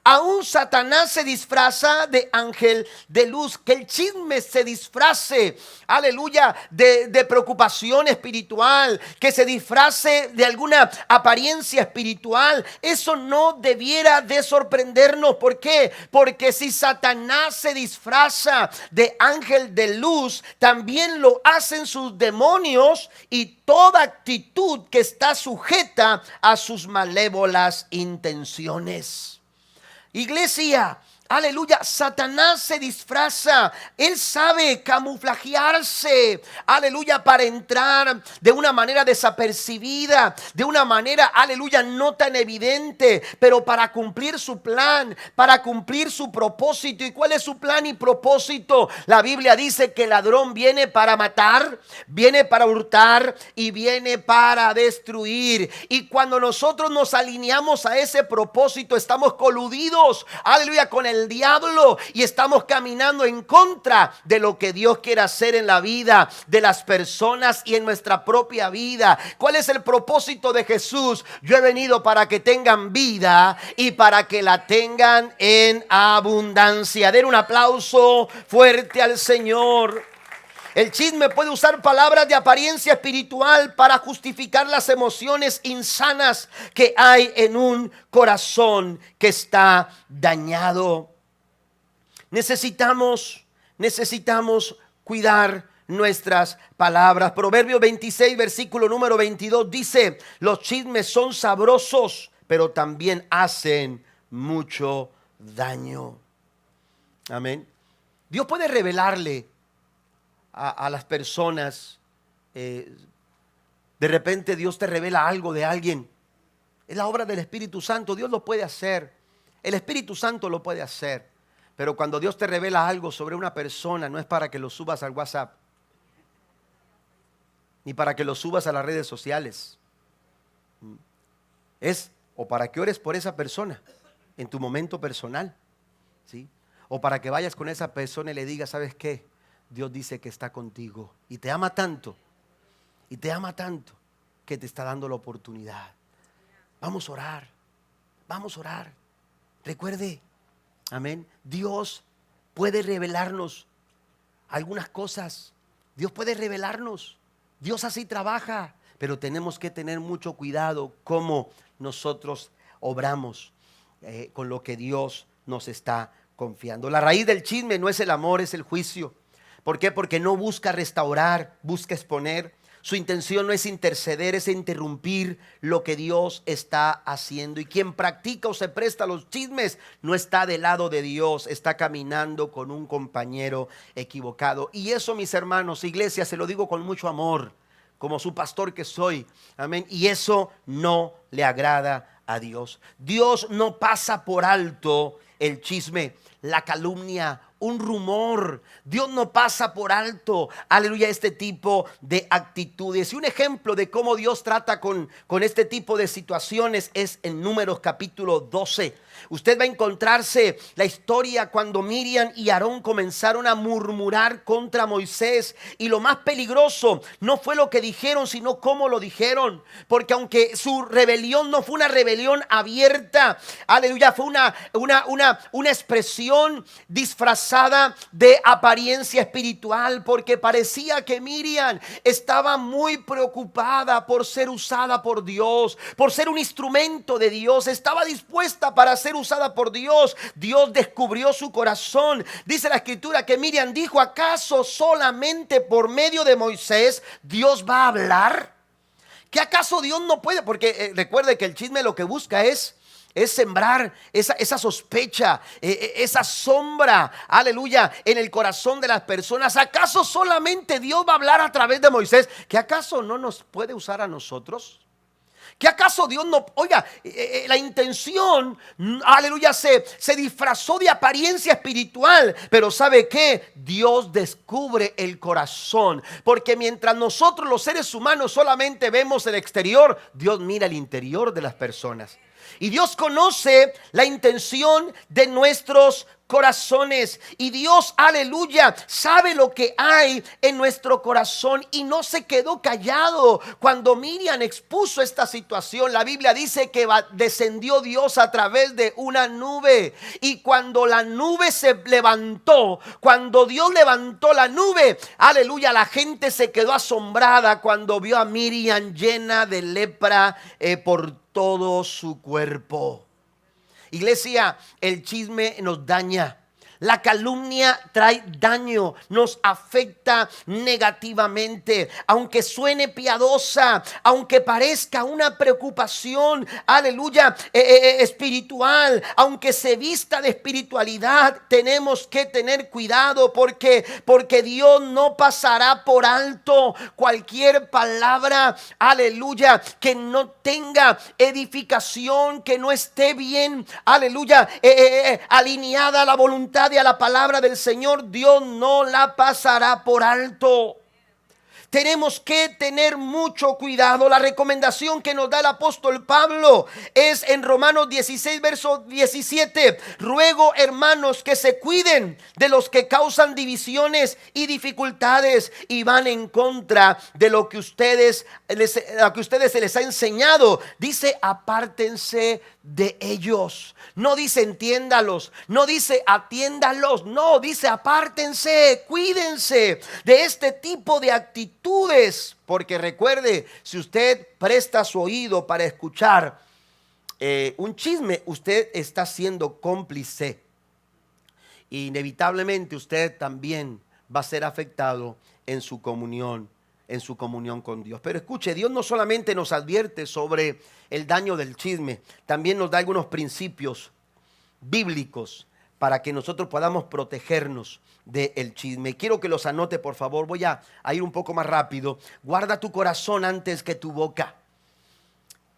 aún Satanás se disfraza de ángel de luz. Que el chisme se disfrace, aleluya, de preocupación espiritual, que se disfrace de alguna apariencia espiritual, eso no debiera de sorprendernos. ¿Por qué? Porque si Satanás se disfraza de ángel de luz, también lo hacen sus demonios y toda actitud que está sujeta a sus malévolas intenciones. Iglesia, aleluya, Satanás se disfraza, él sabe camuflajearse, aleluya, para entrar de una manera desapercibida, de una manera, aleluya, no tan evidente, pero para cumplir su plan, para cumplir su propósito. ¿Y cuál es su plan y propósito? La Biblia dice que el ladrón viene para matar, viene para hurtar y viene para destruir. Y cuando nosotros nos alineamos a ese propósito, estamos coludidos, aleluya, con el diablo y estamos caminando en contra de lo que Dios quiere hacer en la vida de las personas y en nuestra propia vida. ¿Cuál es el propósito de Jesús? Yo he venido para que tengan vida y para que la tengan en abundancia. Den un aplauso fuerte al Señor. El chisme puede usar palabras de apariencia espiritual para justificar las emociones insanas que hay en un corazón que está dañado. Necesitamos cuidar nuestras palabras. Proverbio 26, versículo número 22 dice: los chismes son sabrosos, pero también hacen mucho daño. Amén. Dios puede revelarle a las personas, de repente Dios te revela algo de alguien. Es la obra del Espíritu Santo. Dios lo puede hacer, el Espíritu Santo lo puede hacer. Pero cuando Dios te revela algo sobre una persona, no es para que lo subas al WhatsApp, ni para que lo subas a las redes sociales. Es o para que ores por esa persona en tu momento personal, ¿sí? O para que vayas con esa persona y le digas: ¿sabes qué? Dios dice que está contigo y te ama tanto, que te está dando la oportunidad. Vamos a orar, vamos a orar. Recuerde, amén, Dios puede revelarnos algunas cosas. Dios puede revelarnos. Dios así trabaja, pero tenemos que tener mucho cuidado cómo nosotros obramos con lo que Dios nos está confiando. La raíz del chisme no es el amor, es el juicio. ¿Por qué? Porque no busca restaurar, busca exponer. Su intención no es interceder, es interrumpir lo que Dios está haciendo. Y quien practica o se presta a los chismes no está del lado de Dios, está caminando con un compañero equivocado. Y eso, mis hermanos, iglesia, se lo digo con mucho amor, como su pastor que soy. Amén. Y eso no le agrada a Dios. Dios no pasa por alto el chisme, la calumnia, un rumor. Dios no pasa por alto, aleluya, este tipo de actitudes. Y un ejemplo de cómo Dios trata con este tipo de situaciones es en Números capítulo 12. Usted va a encontrarse la historia cuando Miriam y Aarón comenzaron a murmurar contra Moisés. Y lo más peligroso no fue lo que dijeron, sino cómo lo dijeron. Porque aunque su rebelión no fue una rebelión abierta, aleluya, fue una expresión disfrazada de apariencia espiritual, porque parecía que Miriam estaba muy preocupada por ser usada por Dios, por ser un instrumento de Dios. Estaba dispuesta para ser usada por Dios. Dios descubrió su corazón. Dice la escritura que Miriam dijo: ¿acaso solamente por medio de Moisés Dios va a hablar? ¿Que acaso Dios no puede? Porque recuerde que el chisme lo que busca es sembrar esa sospecha, esa sombra, aleluya, en el corazón de las personas. ¿Acaso solamente Dios va a hablar a través de Moisés? ¿Que acaso no nos puede usar a nosotros? ¿Que acaso Dios no? Oiga, la intención, aleluya, se disfrazó de apariencia espiritual. Pero ¿sabe qué? Dios descubre el corazón. Porque mientras nosotros los seres humanos solamente vemos el exterior, Dios mira el interior de las personas. Y Dios conoce la intención de nuestros corazones. Y Dios, aleluya, sabe lo que hay en nuestro corazón y no se quedó callado cuando Miriam expuso esta situación. La Biblia dice que descendió Dios a través de una nube, y cuando la nube se levantó, cuando Dios levantó la nube, aleluya, la gente se quedó asombrada cuando vio a Miriam llena de lepra por todo su cuerpo. Iglesia, el chisme nos daña. La calumnia trae daño, nos afecta negativamente. Aunque suene piadosa, aunque parezca una preocupación, aleluya, espiritual, aunque se vista de espiritualidad, tenemos que tener cuidado porque Dios no pasará por alto cualquier palabra, aleluya, que no tenga edificación, que no esté bien, aleluya, alineada a la voluntad y a la palabra del Señor. Dios no la pasará por alto. Tenemos que tener mucho cuidado. La recomendación que nos da el apóstol Pablo es en Romanos 16, verso 17. Ruego, hermanos, que se cuiden de los que causan divisiones y dificultades y van en contra de lo que a ustedes se les ha enseñado. Dice, apártense de ellos. No dice entiéndalos, no dice atiéndalos, no, dice apártense, cuídense de este tipo de actitudes. Porque recuerde, si usted presta su oído para escuchar un chisme, usted está siendo cómplice. Inevitablemente usted también va a ser afectado en su comunión con Dios. Pero escuche, Dios no solamente nos advierte sobre el daño del chisme, también nos da algunos principios bíblicos para que nosotros podamos protegernos del chisme. Quiero que los anote, por favor. Voy a ir un poco más rápido. Guarda tu corazón antes que tu boca.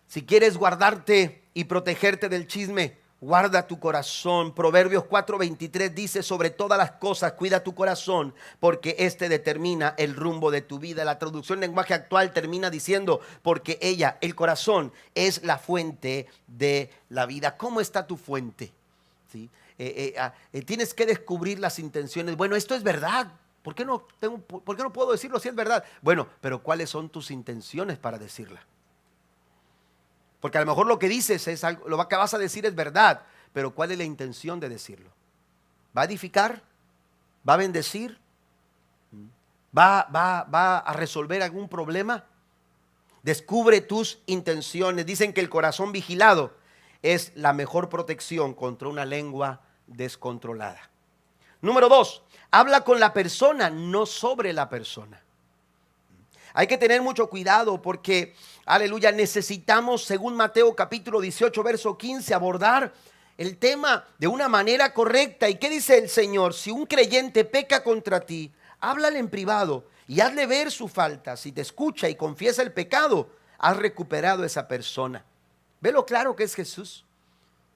Si quieres guardarte y protegerte del chisme, guarda tu corazón. Proverbios 4:23 dice, sobre todas las cosas cuida tu corazón, porque este determina el rumbo de tu vida. La traducción lenguaje actual termina diciendo, porque el corazón, es la fuente de la vida. ¿Cómo está tu fuente? ¿Sí? Tienes que descubrir las intenciones. Bueno, esto es verdad. ¿Por qué no puedo decirlo si es verdad? Bueno, pero ¿cuáles son tus intenciones para decirla? Porque a lo mejor lo que dices es algo, lo que vas a decir es verdad, pero ¿cuál es la intención de decirlo? ¿Va a edificar? ¿Va a bendecir? ¿Va a resolver algún problema? Descubre tus intenciones. Dicen que el corazón vigilado es la mejor protección contra una lengua descontrolada. Número 2, habla con la persona, no sobre la persona. Hay que tener mucho cuidado porque, aleluya, necesitamos, según Mateo capítulo 18, verso 15, abordar el tema de una manera correcta. ¿Y qué dice el Señor? Si un creyente peca contra ti, háblale en privado y hazle ver su falta. Si te escucha y confiesa el pecado, has recuperado a esa persona. Ve lo claro que es Jesús.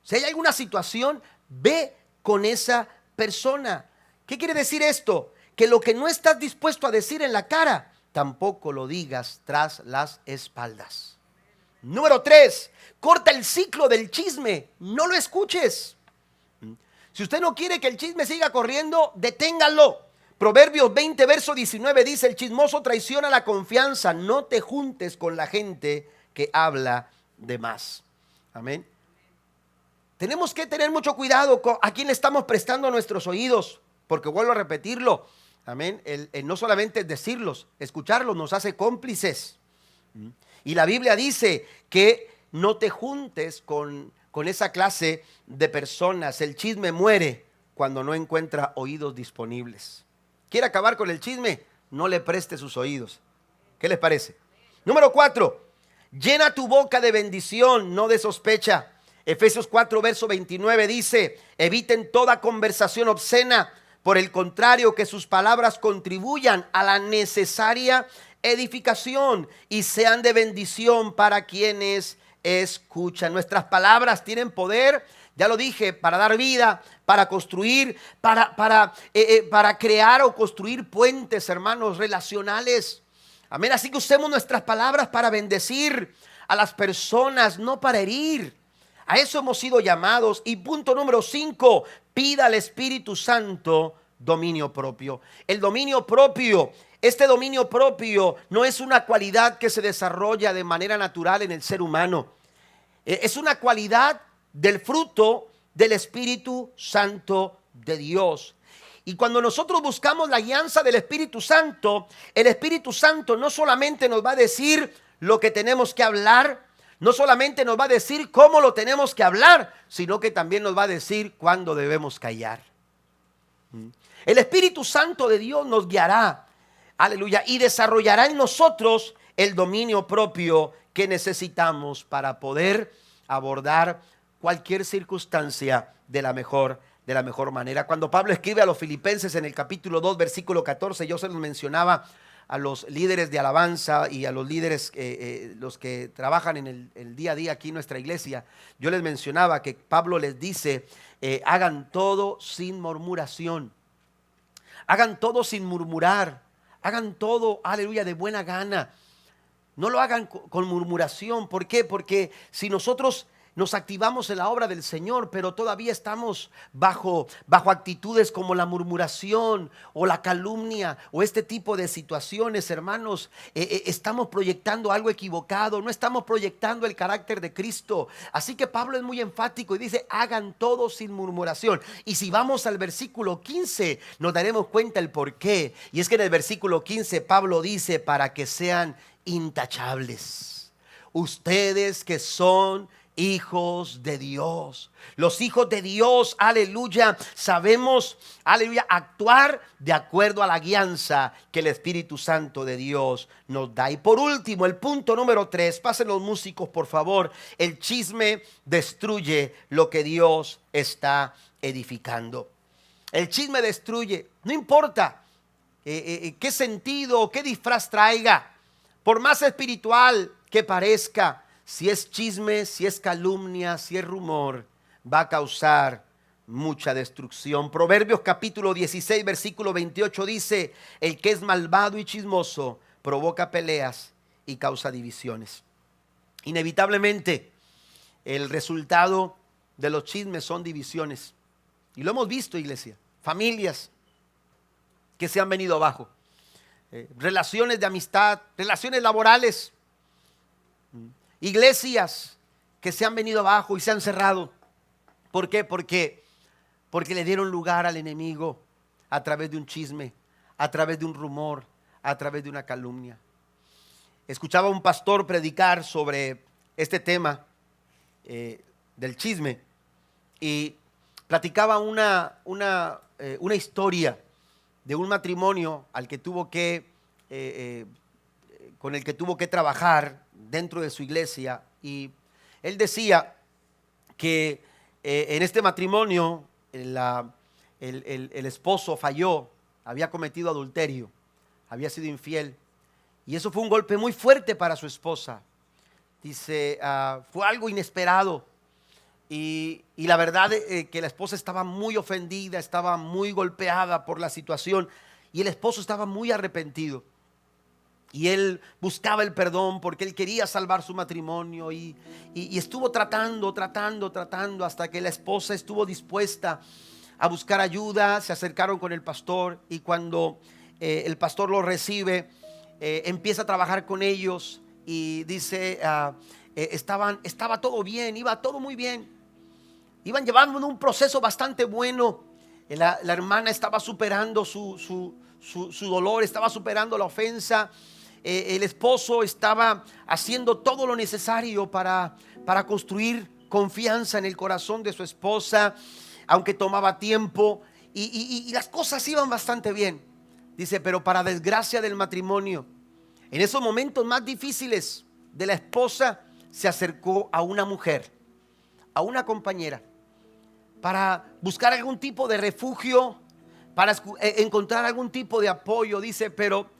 Si hay alguna situación, ve con esa persona. ¿Qué quiere decir esto? Que lo que no estás dispuesto a decir en la cara, tampoco lo digas tras las espaldas. Número 3, corta el ciclo del chisme, no lo escuches. Si usted no quiere que el chisme siga corriendo, deténgalo. Proverbios 20, verso 19 dice, el chismoso traiciona la confianza, no te juntes con la gente que habla de más. Amén. Tenemos que tener mucho cuidado con a quién le estamos prestando nuestros oídos, porque vuelvo a repetirlo. Amén. No solamente decirlos, escucharlos nos hace cómplices. Y la Biblia dice que no te juntes con esa clase de personas. El chisme muere cuando no encuentra oídos disponibles. ¿Quiere acabar con el chisme? No le preste sus oídos. ¿Qué les parece? Número 4, llena tu boca de bendición, no de sospecha. Efesios 4, verso 29 dice, eviten toda conversación obscena. Por el contrario, que sus palabras contribuyan a la necesaria edificación y sean de bendición para quienes escuchan. Nuestras palabras tienen poder, ya lo dije, para dar vida, para construir, para crear o construir puentes, hermanos, relacionales. Amén. Así que usemos nuestras palabras para bendecir a las personas, no para herir. A eso hemos sido llamados. Y punto número 5, pida al Espíritu Santo dominio propio. El dominio propio, este dominio propio no es una cualidad que se desarrolla de manera natural en el ser humano. Es una cualidad del fruto del Espíritu Santo de Dios. Y cuando nosotros buscamos la guianza del Espíritu Santo, el Espíritu Santo no solamente nos va a decir lo que tenemos que hablar, no solamente nos va a decir cómo lo tenemos que hablar, sino que también nos va a decir cuándo debemos callar. El Espíritu Santo de Dios nos guiará, aleluya, y desarrollará en nosotros el dominio propio que necesitamos para poder abordar cualquier circunstancia de la mejor manera. Cuando Pablo escribe a los Filipenses en el capítulo 2, versículo 14, yo se los mencionaba a los líderes de alabanza y a los líderes, los que trabajan en el día a día aquí en nuestra iglesia. Yo les mencionaba que Pablo les dice, hagan todo sin murmuración, hagan todo sin murmurar, hagan todo, aleluya, de buena gana. No lo hagan con murmuración. ¿Por qué? Porque si nosotros nos activamos en la obra del Señor, pero todavía estamos bajo actitudes como la murmuración o la calumnia o este tipo de situaciones, hermanos, estamos proyectando algo equivocado, no estamos proyectando el carácter de Cristo. Así que Pablo es muy enfático y dice, hagan todo sin murmuración. Y si vamos al versículo 15, nos daremos cuenta el por qué. Y es que en el versículo 15 Pablo dice, para que sean intachables. Ustedes que son hijos de Dios, los hijos de Dios, aleluya, sabemos, aleluya, actuar de acuerdo a la guianza que el Espíritu Santo de Dios nos da. Y por último, el punto número 3, pasen los músicos por favor, el chisme destruye lo que Dios está edificando. El chisme destruye, no importa qué sentido, qué disfraz traiga, por más espiritual que parezca, si es chisme, si es calumnia, si es rumor, va a causar mucha destrucción. Proverbios capítulo 16, versículo 28 dice, el que es malvado y chismoso provoca peleas y causa divisiones. Inevitablemente, el resultado de los chismes son divisiones. Y lo hemos visto, iglesia, familias que se han venido abajo. Relaciones de amistad, relaciones laborales, iglesias que se han venido abajo y se han cerrado. ¿Por qué? Porque le dieron lugar al enemigo a través de un chisme, a través de un rumor, a través de una calumnia. Escuchaba a un pastor predicar sobre este tema del chisme y platicaba una historia de un matrimonio al que tuvo que, con el que tuvo que trabajar dentro de su iglesia. Y él decía que en este matrimonio el esposo falló, había cometido adulterio, había sido infiel. Y eso fue un golpe muy fuerte para su esposa. Dice, fue algo inesperado. Y la verdad que la esposa estaba muy ofendida, estaba muy golpeada por la situación y el esposo estaba muy arrepentido. Y él buscaba el perdón porque él quería salvar su matrimonio y estuvo tratando hasta que la esposa estuvo dispuesta a buscar ayuda. Se acercaron con el pastor y cuando el pastor lo recibe, empieza a trabajar con ellos y dice, estaba todo bien, iba todo muy bien. Iban llevando un proceso bastante bueno. La hermana estaba superando su dolor, estaba superando la ofensa. El esposo estaba haciendo todo lo necesario para construir confianza en el corazón de su esposa, aunque tomaba tiempo. Y las cosas iban bastante bien. Dice, pero para desgracia del matrimonio, en esos momentos más difíciles de la esposa, se acercó a una mujer, a una compañera, para buscar algún tipo de refugio, para encontrar algún tipo de apoyo. Dice, pero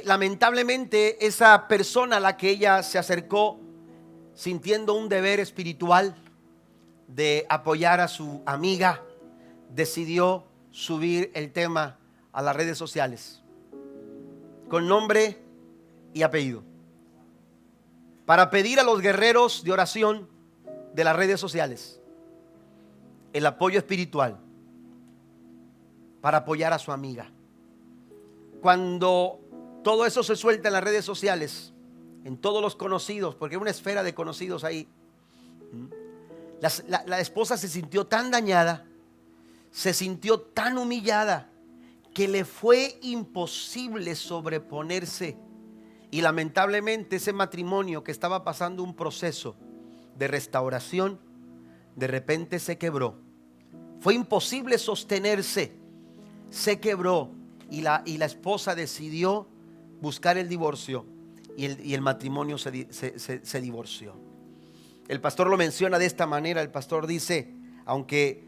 lamentablemente esa persona a la que ella se acercó, sintiendo un deber espiritual de apoyar a su amiga, decidió subir el tema a las redes sociales con nombre y apellido, para pedir a los guerreros de oración de las redes sociales, el apoyo espiritual para apoyar a su amiga. Cuando todo eso se suelta en las redes sociales, en todos los conocidos, porque hay una esfera de conocidos ahí, la esposa se sintió tan dañada, se sintió tan humillada, que le fue imposible sobreponerse. Y lamentablemente ese matrimonio que estaba pasando un proceso de restauración, de repente se quebró. Fue imposible sostenerse, se quebró, y la esposa decidió buscar el divorcio, y el matrimonio se divorció. El pastor lo menciona de esta manera. El pastor dice, aunque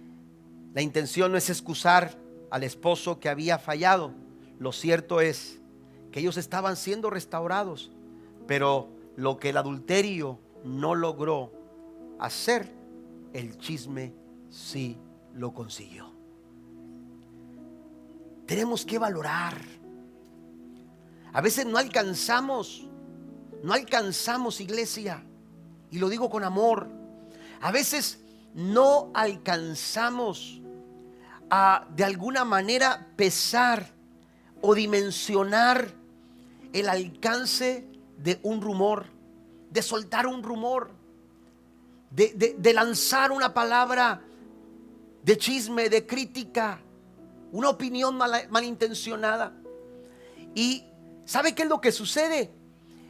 la intención no es excusar al esposo que había fallado, lo cierto es que ellos estaban siendo restaurados, pero lo que el adulterio no logró hacer, el chisme sí lo consiguió. Tenemos que valorar. A veces no alcanzamos, iglesia, y lo digo con amor. A veces no alcanzamos a de alguna manera pesar o dimensionar el alcance de un rumor, de soltar un rumor, de lanzar una palabra de chisme, de crítica, una opinión malintencionada. Y ¿sabe qué es lo que sucede?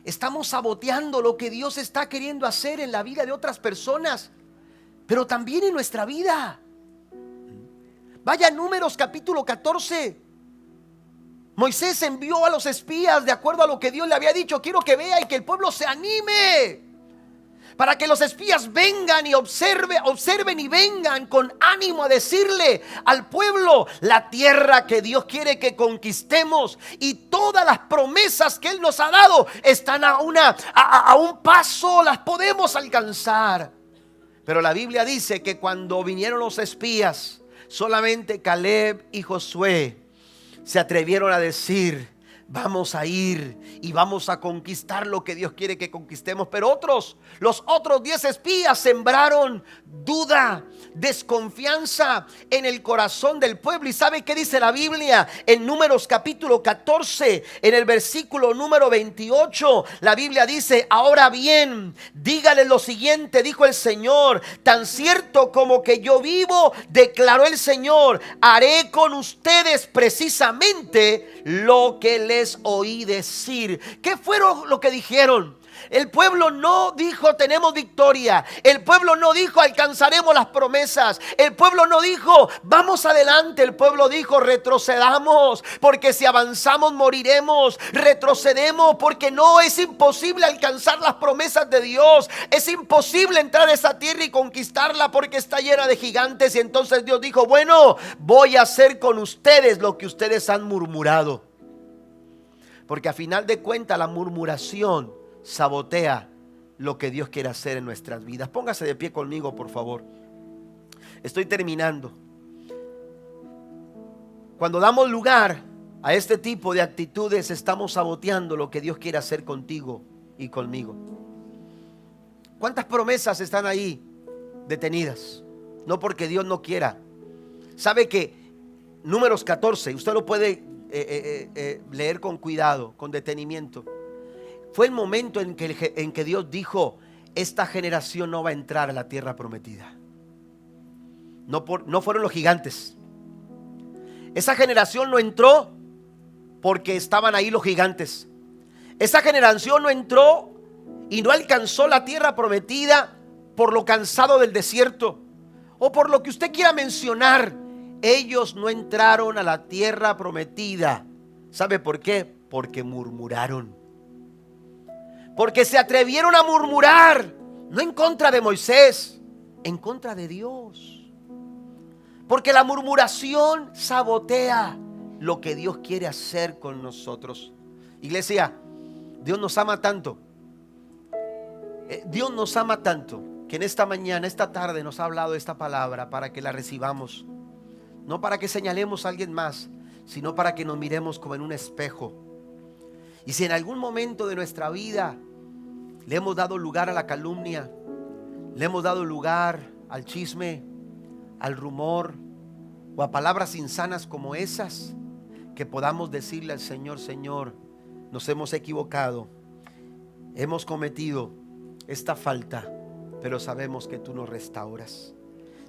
Estamos saboteando lo que Dios está queriendo hacer en la vida de otras personas, pero también en nuestra vida. Vaya a Números capítulo 14. Moisés envió a los espías de acuerdo a lo que Dios le había dicho. Quiero que vea y que el pueblo se anime, para que los espías vengan y observen y vengan con ánimo a decirle al pueblo la tierra que Dios quiere que conquistemos, y todas las promesas que Él nos ha dado están a un paso, las podemos alcanzar. Pero la Biblia dice que cuando vinieron los espías, solamente Caleb y Josué se atrevieron a decir: vamos a ir y vamos a conquistar lo que Dios quiere que conquistemos. Pero los otros 10 espías sembraron duda, desconfianza en el corazón del pueblo. ¿Y sabe qué dice la Biblia? En Números capítulo 14, en el versículo número 28, la Biblia dice: ahora bien, dígale lo siguiente, dijo el Señor, tan cierto como que yo vivo, declaró el Señor, haré con ustedes precisamente lo que les oí decir. ¿Qué fueron lo que dijeron? El pueblo no dijo tenemos victoria. El pueblo no dijo alcanzaremos las promesas. El pueblo no dijo vamos adelante. El pueblo dijo retrocedamos, porque si avanzamos moriremos. Retrocedemos porque no, es imposible alcanzar las promesas de Dios. Es imposible entrar a esa tierra y conquistarla porque está llena de gigantes. Y entonces Dios dijo: bueno, voy a hacer con ustedes lo que ustedes han murmurado. Porque a final de cuentas la murmuración sabotea lo que Dios quiere hacer en nuestras vidas. Póngase de pie conmigo, por favor. Estoy terminando. Cuando damos lugar a este tipo de actitudes, estamos saboteando lo que Dios quiere hacer contigo y conmigo. ¿Cuántas promesas están ahí detenidas? No porque Dios no quiera. ¿Sabe que Números 14, usted lo puede leer con cuidado, con detenimiento? Fue el momento en que Dios dijo: esta generación no va a entrar a la tierra prometida. No fueron los gigantes. Esa generación no entró porque estaban ahí los gigantes. Esa generación no entró y no alcanzó la tierra prometida por lo cansado del desierto o por lo que usted quiera mencionar. Ellos no entraron a la tierra prometida. ¿Sabe por qué? Porque murmuraron. Porque se atrevieron a murmurar, no en contra de Moisés, en contra de Dios. Porque la murmuración sabotea lo que Dios quiere hacer con nosotros. Iglesia, Dios nos ama tanto. Dios nos ama tanto que en esta mañana, esta tarde nos ha hablado esta palabra para que la recibamos. No para que señalemos a alguien más, sino para que nos miremos como en un espejo. Y si en algún momento de nuestra vida le hemos dado lugar a la calumnia, Le hemos dado lugar al chisme, al rumor o a palabras insanas como esas, que podamos decirle al Señor: Señor, nos hemos equivocado, hemos cometido esta falta, pero sabemos que tú nos restauras.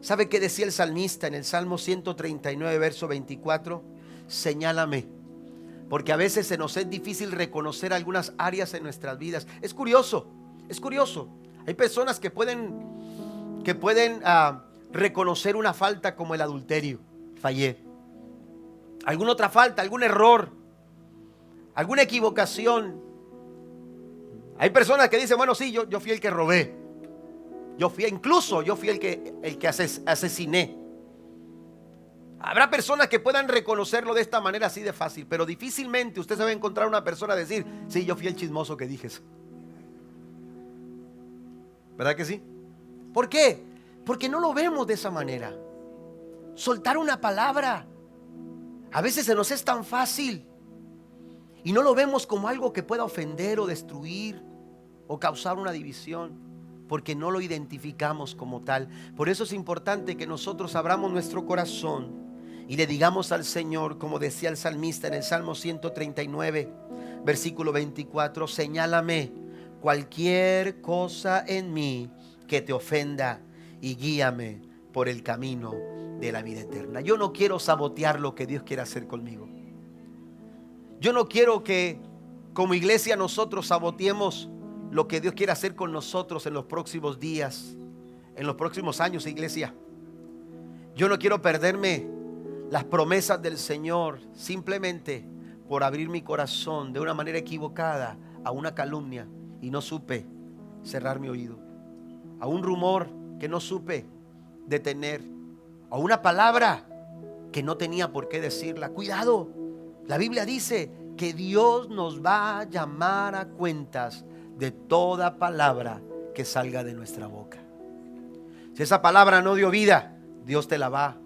¿Sabe qué decía el salmista en el Salmo 139, verso 24? Señálame, porque a veces se nos es difícil reconocer algunas áreas en nuestras vidas. Es curioso. Hay personas que pueden reconocer una falta como el adulterio. Fallé. Alguna otra falta, algún error, alguna equivocación. Hay personas que dicen: bueno, sí, yo fui el que robé. Yo fui el que asesiné. Habrá personas que puedan reconocerlo de esta manera así de fácil, pero difícilmente usted se va a encontrar una persona a decir: sí, yo fui el chismoso que dije eso. ¿Verdad que sí? ¿Por qué? Porque no lo vemos de esa manera. Soltar una palabra a veces se nos es tan fácil y no lo vemos como algo que pueda ofender o destruir o causar una división, porque no lo identificamos como tal. Por eso es importante que nosotros abramos nuestro corazón y le digamos al Señor, como decía el salmista en el Salmo 139, versículo 24: señálame cualquier cosa en mí que te ofenda y guíame por el camino de la vida eterna. Yo no quiero sabotear lo que Dios quiere hacer conmigo. Yo no quiero que como iglesia nosotros saboteemos lo que Dios quiere hacer con nosotros en los próximos días, en los próximos años, iglesia. Yo no quiero perderme las promesas del Señor simplemente por abrir mi corazón de una manera equivocada a una calumnia y no supe cerrar mi oído, a un rumor que no supe detener, a una palabra que no tenía por qué decirla. Cuidado, la Biblia dice que Dios nos va a llamar a cuentas de toda palabra que salga de nuestra boca. Si esa palabra no dio vida, Dios te la va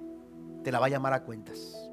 a llamar a cuentas.